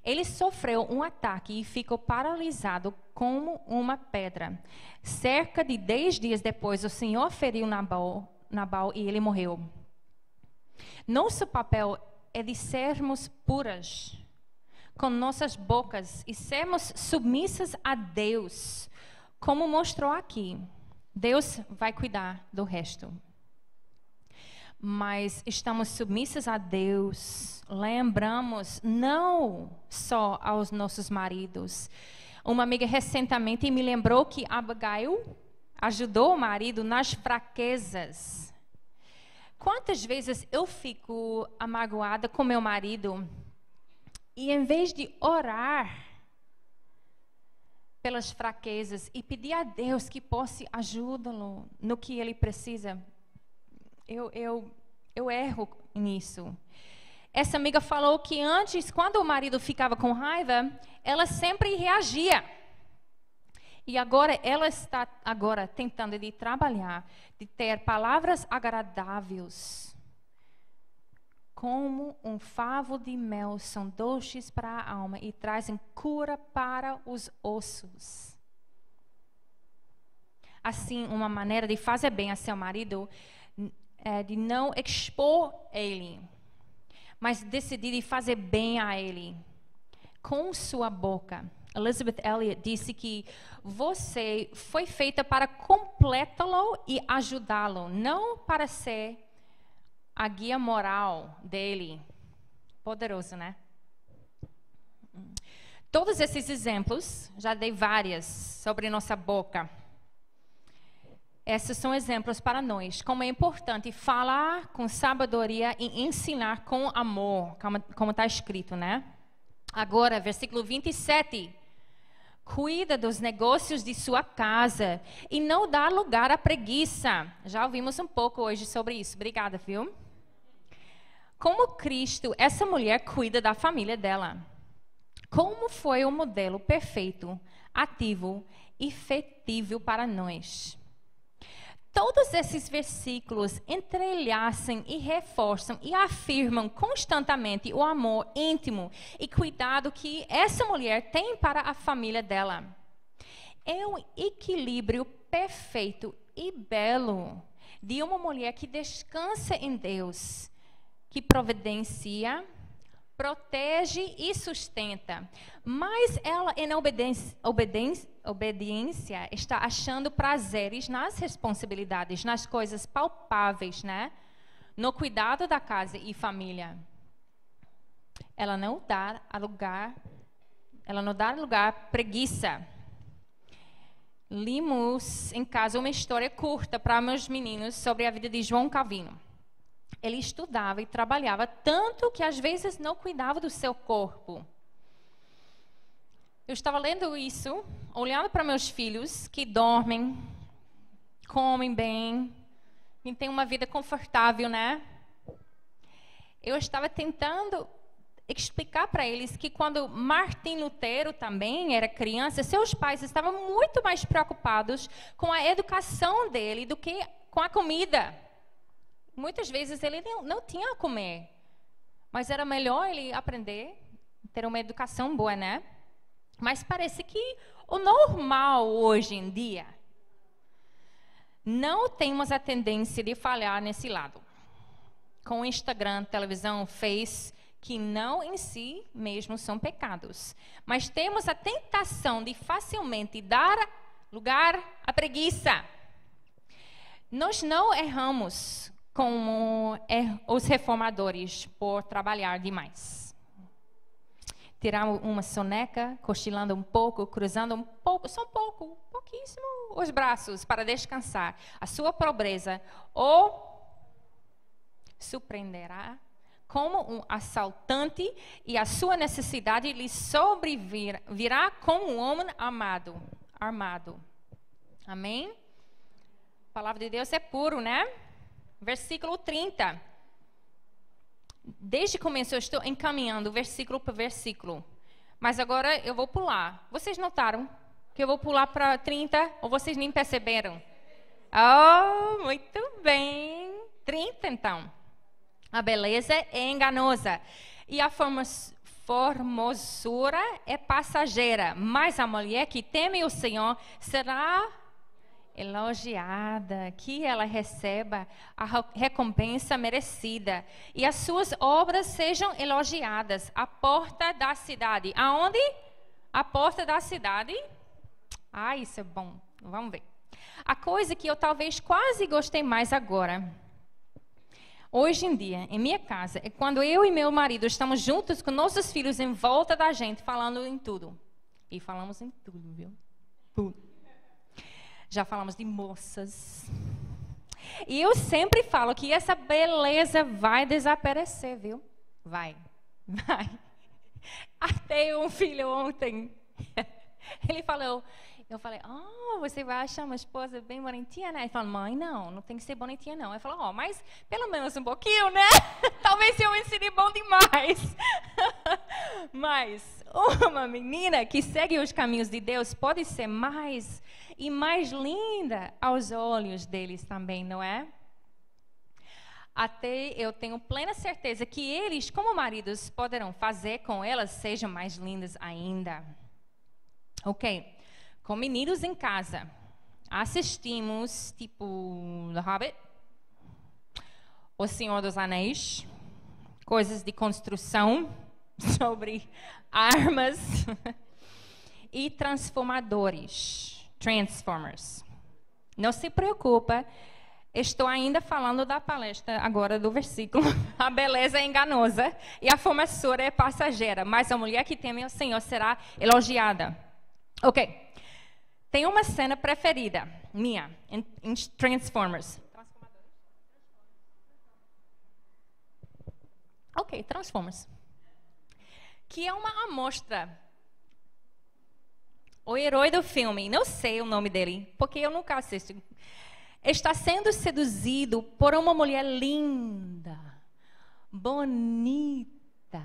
Ele sofreu um ataque e ficou paralisado como uma pedra. Cerca de 10 dias depois, o Senhor feriu Nabal e ele morreu. Nosso papel é de sermos puras com nossas bocas e sermos submissas a Deus, como mostrou aqui. Deus vai cuidar do resto. Mas estamos submissas a Deus, lembramos não só aos nossos maridos. Uma amiga recentemente me lembrou que Abigail ajudou o marido nas fraquezas. Quantas vezes eu fico amagoada com meu marido e em vez de orar pelas fraquezas e pedir a Deus que possa ajudá-lo no que ele precisa, eu erro nisso. Essa amiga falou que antes, quando o marido ficava com raiva, ela sempre reagia. E agora ela está tentando de trabalhar, de ter palavras agradáveis. Como um favo de mel são doces para a alma e trazem cura para os ossos. Assim, uma maneira de fazer bem a seu marido é de não expor ele, mas decidir de fazer bem a ele com sua boca. Elizabeth Elliot disse que você foi feita para completá-lo e ajudá-lo, não para ser a guia moral dele. Poderoso, né? Todos esses exemplos, já dei várias sobre nossa boca. Esses são exemplos para nós, como é importante falar com sabedoria e ensinar com amor, como está escrito, né? Agora, versículo 27. Cuida dos negócios de sua casa e não dá lugar à preguiça. Já ouvimos um pouco hoje sobre isso. Obrigada, viu? Como Cristo, essa mulher cuida da família dela. Como foi o modelo perfeito, ativo e efetivo para nós? Todos esses versículos entrelaçam e reforçam e afirmam constantemente o amor íntimo e cuidado que essa mulher tem para a família dela. É um equilíbrio perfeito e belo de uma mulher que descansa em Deus, que providencia, protege e sustenta, mas ela, em obediência, está achando prazeres nas responsabilidades, nas coisas palpáveis, né? No cuidado da casa e família. Ela não dá lugar à preguiça. Limos em casa uma história curta para meus meninos sobre a vida de João Calvino. Ele estudava e trabalhava tanto que às vezes não cuidava do seu corpo. Eu estava lendo isso, olhando para meus filhos que dormem, comem bem, e têm uma vida confortável, né? Eu estava tentando explicar para eles que quando Martim Lutero também era criança, seus pais estavam muito mais preocupados com a educação dele do que com a comida. Muitas vezes ele não tinha a comer, mas era melhor ele aprender, ter uma educação boa, né? Mas parece que o normal hoje em dia, não temos a tendência de falhar nesse lado. Com Instagram, televisão, Face, que não em si mesmo são pecados. Mas temos a tentação de facilmente dar lugar à preguiça. Nós não erramos como os reformadores por trabalhar demais. Tirar uma soneca, cochilando um pouco, cruzando um pouco, só um pouco, pouquíssimo, os braços para descansar. A sua pobreza o surpreenderá como um assaltante e a sua necessidade lhe sobrevirá como um homem armado. Amém? A palavra de Deus é puro, né? Versículo 30. Desde o começo eu estou encaminhando versículo por versículo. Mas agora eu vou pular. Vocês notaram que eu vou pular para 30 ou vocês nem perceberam? Oh, muito bem. 30, então. A beleza é enganosa e a formosura é passageira, mas a mulher que teme o Senhor será elogiada, que ela receba a recompensa merecida e as suas obras sejam elogiadas. A porta da cidade. Aonde? A porta da cidade. Ah, isso é bom. Vamos ver. A coisa que eu talvez quase gostei mais agora, hoje em dia, em minha casa, é quando eu e meu marido estamos juntos com nossos filhos em volta da gente, falando em tudo. E falamos em tudo, viu? Tudo. Já falamos de moças. E eu sempre falo que essa beleza vai desaparecer, viu? Vai. Até um filho ontem, ele falou... Eu falei, você vai achar uma esposa bem bonitinha, né? Ele falou, mãe, não tem que ser bonitinha, não. Ele falou, mas pelo menos um pouquinho, né? Talvez eu ensine bom demais. Mas uma menina que segue os caminhos de Deus pode ser mais e mais linda aos olhos deles também, não é? Até eu tenho plena certeza que eles, como maridos, poderão fazer com elas sejam mais lindas ainda. Ok. Com meninos em casa, assistimos, tipo, The Hobbit, O Senhor dos Anéis, coisas de construção, sobre armas e Transformers. Não se preocupa, estou ainda falando da palestra agora do versículo. A beleza é enganosa e a formosura é passageira, mas a mulher que teme ao Senhor será elogiada. Ok. Tem uma cena preferida minha em Transformers. Ok, Transformers. Que é uma amostra. O herói do filme, não sei o nome dele, porque eu nunca assisto. Está sendo seduzido por uma mulher linda, bonita,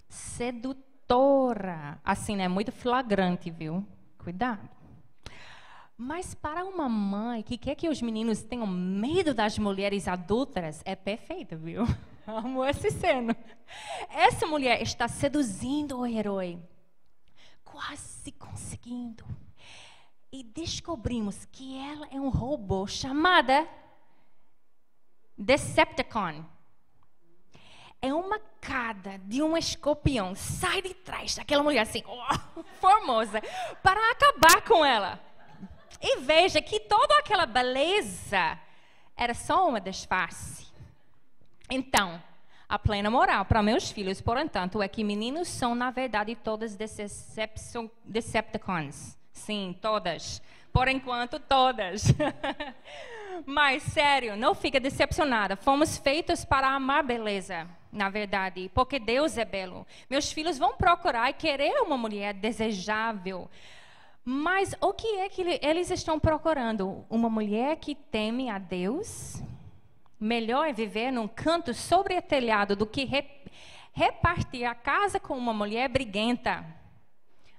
sedutora. Assim, né? Muito flagrante, viu? Cuidado. Mas para uma mãe que quer que os meninos tenham medo das mulheres adúlteras, é perfeito, viu? Amo essa cena. Essa mulher está seduzindo o herói, quase conseguindo. E descobrimos que ela é um robô chamada Decepticon. É uma cada de um escorpião sai de trás daquela mulher assim, formosa, para acabar com ela. E veja que toda aquela beleza era só uma disfarce. Então, a plena moral para meus filhos, portanto, é que meninos são, na verdade, todas Decepticons. Sim, todas. Por enquanto, todas. Mas, sério, não fica decepcionada. Fomos feitos para amar beleza, na verdade, porque Deus é belo. Meus filhos vão procurar e querer uma mulher desejável. Mas o que é que eles estão procurando? Uma mulher que teme a Deus? Melhor é viver num canto sobre o telhado do que repartir a casa com uma mulher briguenta.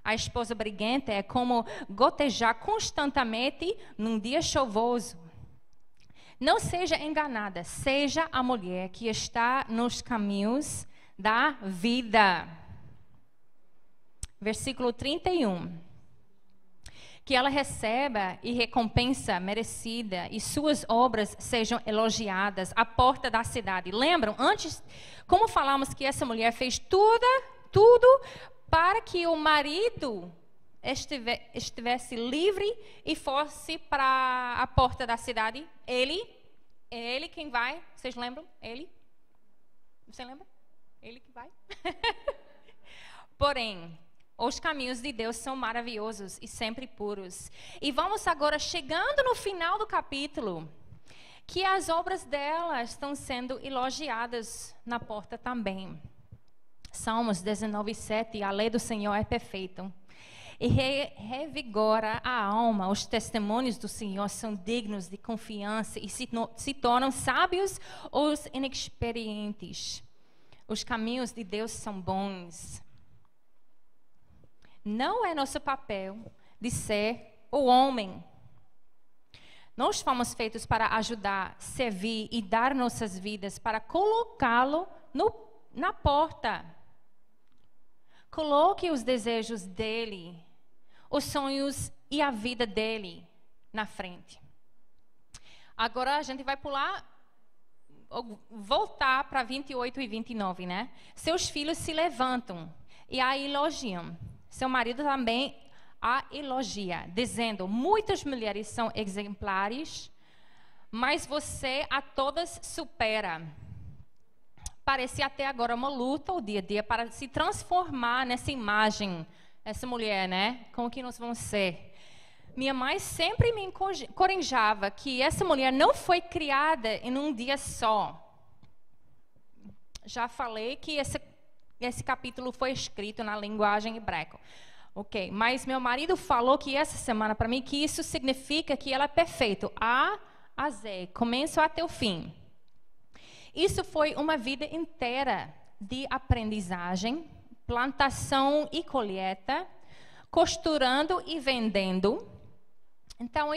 A esposa briguenta é como gotejar constantemente num dia chuvoso. Não seja enganada, seja a mulher que está nos caminhos da vida. Versículo 31. Que ela receba e recompensa merecida e suas obras sejam elogiadas à porta da cidade. Lembram? Antes, como falamos que essa mulher fez tudo para que o marido estivesse livre e fosse para a porta da cidade. Ele quem vai? Vocês lembram? Você lembra? Ele que vai? Porém, os caminhos de Deus são maravilhosos e sempre puros. E vamos agora chegando no final do capítulo, que as obras dela estão sendo elogiadas na porta também. Salmos 19:7, a lei do Senhor é perfeita e revigora a alma. Os testemunhos do Senhor são dignos de confiança e se tornam sábios os inexperientes. Os caminhos de Deus são bons. Não é nosso papel de ser o homem. Nós fomos feitos para ajudar, servir e dar nossas vidas para colocá-lo na porta. Coloque os desejos dele, os sonhos e a vida dele na frente. Agora a gente vai voltar para 28 e 29, né? Seus filhos se levantam e a elogiam. Seu marido também a elogia, dizendo: muitas mulheres são exemplares, mas você a todas supera. Parece até agora uma luta o dia a dia para se transformar nessa imagem, essa mulher, né? Como que nós vamos ser? Minha mãe sempre me encorajava que essa mulher não foi criada em um dia só. Já falei que esse capítulo foi escrito na linguagem hebraica. Ok, mas meu marido falou que essa semana para mim que isso significa que ela é perfeita, A a Z, começo até o fim. Isso foi uma vida inteira de aprendizagem, plantação e colheita, costurando e vendendo. Então,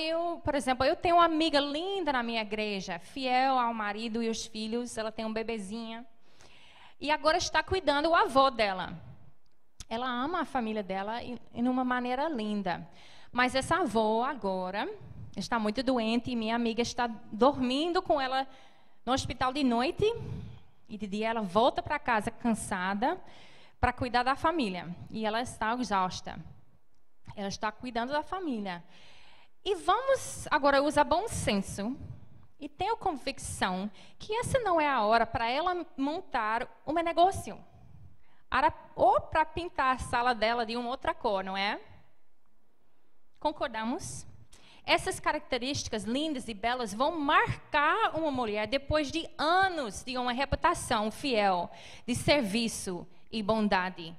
por exemplo, eu tenho uma amiga linda na minha igreja, fiel ao marido e os filhos, ela tem um bebezinha, e agora está cuidando do avô dela. Ela ama a família dela de uma maneira linda. Mas essa avó agora está muito doente e minha amiga está dormindo com ela no hospital de noite. E de dia ela volta para casa cansada para cuidar da família. E ela está exausta. Ela está cuidando da família. E vamos agora usar bom senso. E tenho convicção que essa não é a hora para ela montar um negócio. Ou para pintar a sala dela de uma outra cor, não é? Concordamos? Essas características lindas e belas vão marcar uma mulher depois de anos de uma reputação fiel, de serviço e bondade.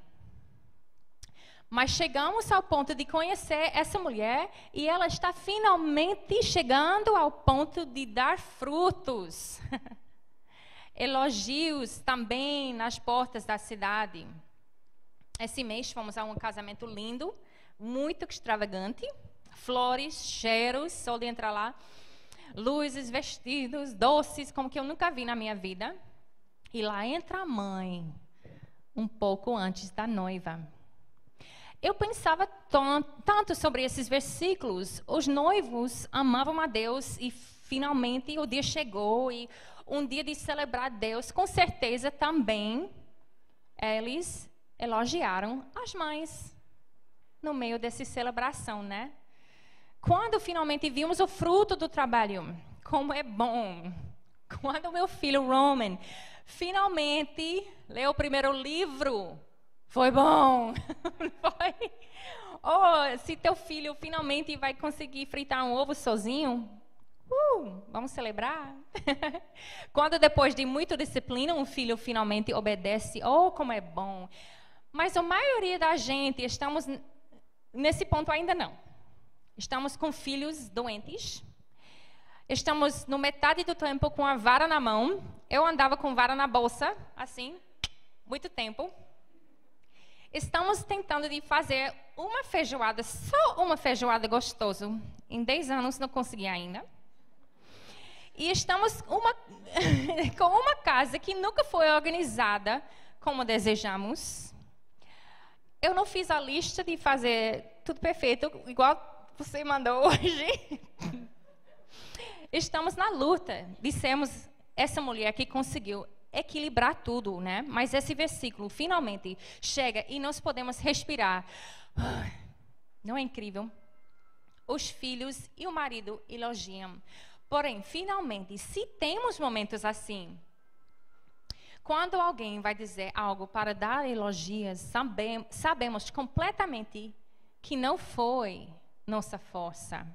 Mas chegamos ao ponto de conhecer essa mulher e ela está finalmente chegando ao ponto de dar frutos. Elogios também nas portas da cidade. Esse mês fomos a um casamento lindo, muito extravagante. Flores, cheiros, só de entrar lá. Luzes, vestidos, doces, como que eu nunca vi na minha vida. E lá entra a mãe, um pouco antes da noiva. Eu pensava tanto sobre esses versículos. Os noivos amavam a Deus e finalmente o dia chegou e um dia de celebrar Deus, com certeza também eles elogiaram as mães no meio dessa celebração, né? Quando finalmente vimos o fruto do trabalho, como é bom. Quando o meu filho Roman finalmente leu o primeiro livro, foi bom. Foi. Oh, se teu filho finalmente vai conseguir fritar um ovo sozinho, vamos celebrar. Quando depois de muita disciplina um filho finalmente obedece, como é bom. Mas a maioria da gente estamos nesse ponto ainda não. Estamos com filhos doentes. Estamos no metade do tempo com a vara na mão. Eu andava com vara na bolsa, assim, muito tempo. Estamos tentando de fazer uma feijoada, só uma feijoada gostosa. Em 10 anos não consegui ainda. E estamos com uma casa que nunca foi organizada como desejamos. Eu não fiz a lista de fazer tudo perfeito, igual você mandou hoje. Estamos na luta. Dissemos essa mulher que conseguiu equilibrar tudo, né? Mas esse versículo finalmente chega e nós podemos respirar. Não é incrível? Os filhos e o marido elogiam. Porém, finalmente, se temos momentos assim, quando alguém vai dizer algo para dar elogios, sabemos completamente que não foi nossa força.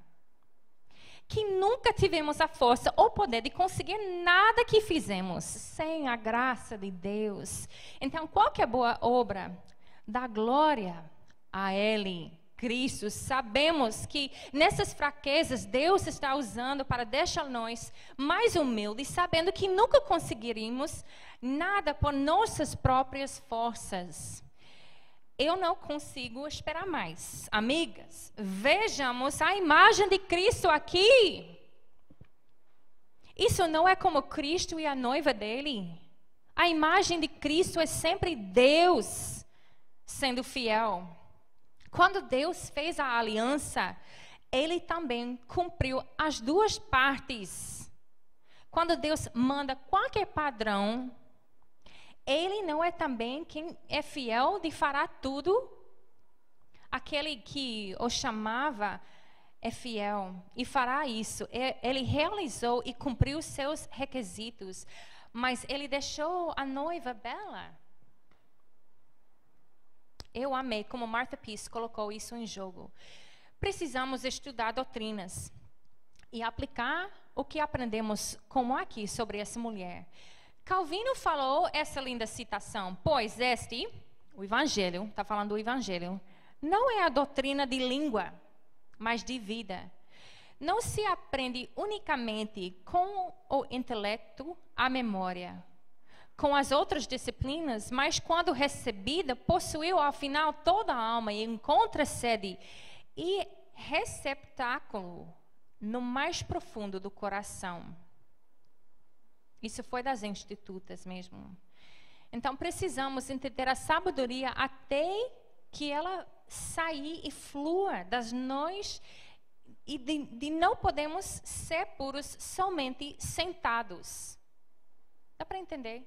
Que nunca tivemos a força ou poder de conseguir nada que fizemos sem a graça de Deus. Então, qualquer boa obra dá glória a Ele, Cristo. Sabemos que nessas fraquezas Deus está usando para deixar-nos mais humildes, sabendo que nunca conseguiríamos nada por nossas próprias forças. Eu não consigo esperar mais. Amigas, vejamos a imagem de Cristo aqui. Isso não é como Cristo e a noiva dele. A imagem de Cristo é sempre Deus sendo fiel. Quando Deus fez a aliança, Ele também cumpriu as duas partes. Quando Deus manda qualquer padrão, Ele não é também quem é fiel de fará tudo? Aquele que o chamava é fiel e fará isso. Ele realizou e cumpriu seus requisitos, mas Ele deixou a noiva bela. Eu amei como Martha Peace colocou isso em jogo. Precisamos estudar doutrinas e aplicar o que aprendemos, como aqui, sobre essa mulher. Calvino falou essa linda citação: pois o Evangelho, está falando do Evangelho, não é a doutrina de língua, mas de vida. Não se aprende unicamente com o intelecto, a memória, com as outras disciplinas, mas quando recebida, possuiu ao final toda a alma e encontra sede e receptáculo no mais profundo do coração. Isso foi das Institutas mesmo. Então, precisamos entender a sabedoria até que ela sair e flua das nós e de não podemos ser puros somente sentados. Dá para entender?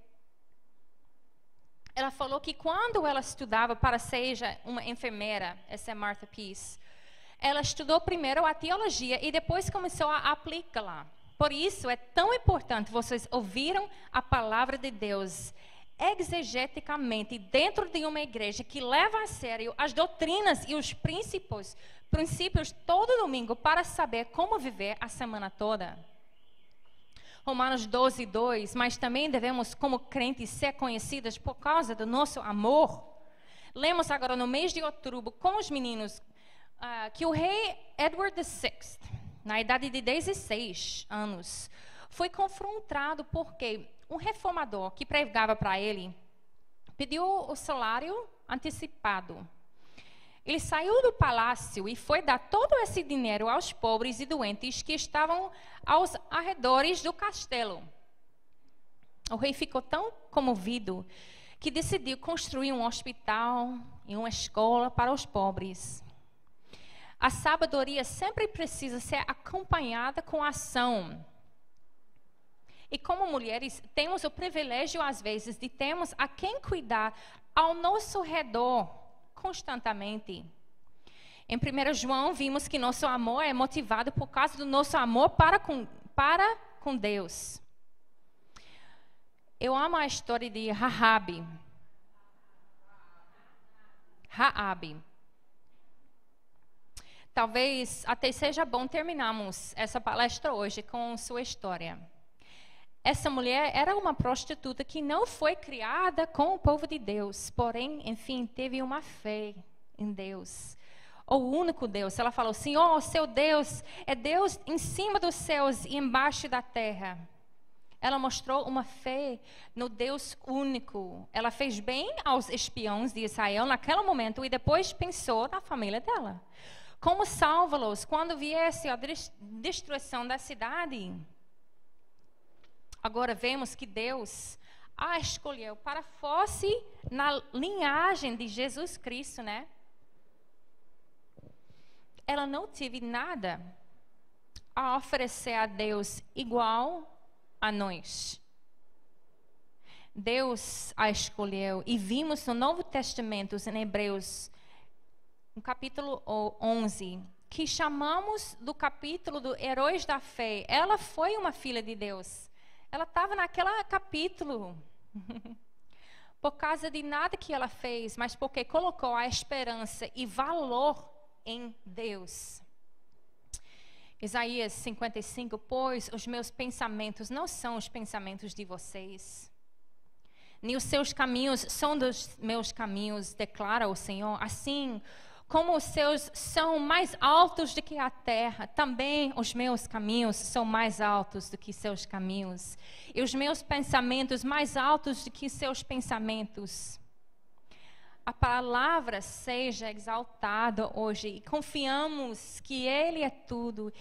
Ela falou que quando ela estudava para ser uma enfermeira, essa é Martha Peace, ela estudou primeiro a teologia e depois começou a aplicá-la. Por isso é tão importante vocês ouviram a palavra de Deus exegeticamente dentro de uma igreja que leva a sério as doutrinas e os princípios todo domingo para saber como viver a semana toda. Romanos 12:2, mas também devemos, como crentes, ser conhecidas por causa do nosso amor. Lemos agora no mês de outubro com os meninos que o rei Edward VI, na idade de 16 anos, foi confrontado porque um reformador que pregava para ele pediu o salário antecipado. Ele saiu do palácio e foi dar todo esse dinheiro aos pobres e doentes que estavam aos arredores do castelo. O rei ficou tão comovido que decidiu construir um hospital e uma escola para os pobres. A sabedoria sempre precisa ser acompanhada com ação. E como mulheres, temos o privilégio, às vezes, de termos a quem cuidar ao nosso redor constantemente. Em 1 João, vimos que nosso amor é motivado por causa do nosso amor para com Deus. Eu amo a história de Raabe. Talvez até seja bom terminarmos essa palestra hoje com sua história. Essa mulher era uma prostituta que não foi criada com o povo de Deus, porém, enfim, teve uma fé em Deus. O único Deus. Ela falou: Senhor, seu Deus é Deus em cima dos céus e embaixo da terra. Ela mostrou uma fé no Deus único. Ela fez bem aos espiões de Israel naquele momento e depois pensou na família dela. Como salvá-los quando viesse a destruição da cidade? Agora vemos que Deus a escolheu para fosse na linhagem de Jesus Cristo, né? Ela não teve nada a oferecer a Deus igual a nós. Deus a escolheu e vimos no Novo Testamento, em Hebreus, no capítulo 11, que chamamos do capítulo do Heróis da Fé. Ela foi uma filha de Deus. Ela estava naquele capítulo por causa de nada que ela fez, mas porque colocou a esperança e valor em Deus. Isaías 55, pois os meus pensamentos não são os pensamentos de vocês, nem os seus caminhos são dos meus caminhos, declara o Senhor. Assim como os seus são mais altos do que a terra, também os meus caminhos são mais altos do que seus caminhos, e os meus pensamentos mais altos do que seus pensamentos. A palavra seja exaltada hoje e confiamos que Ele é tudo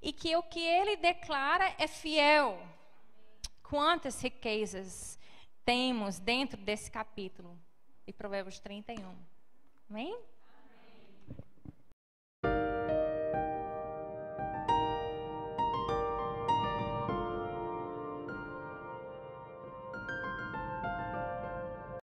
e que o que ele declara é fiel. Quantas riquezas temos dentro desse capítulo de Provérbios 31. Amém?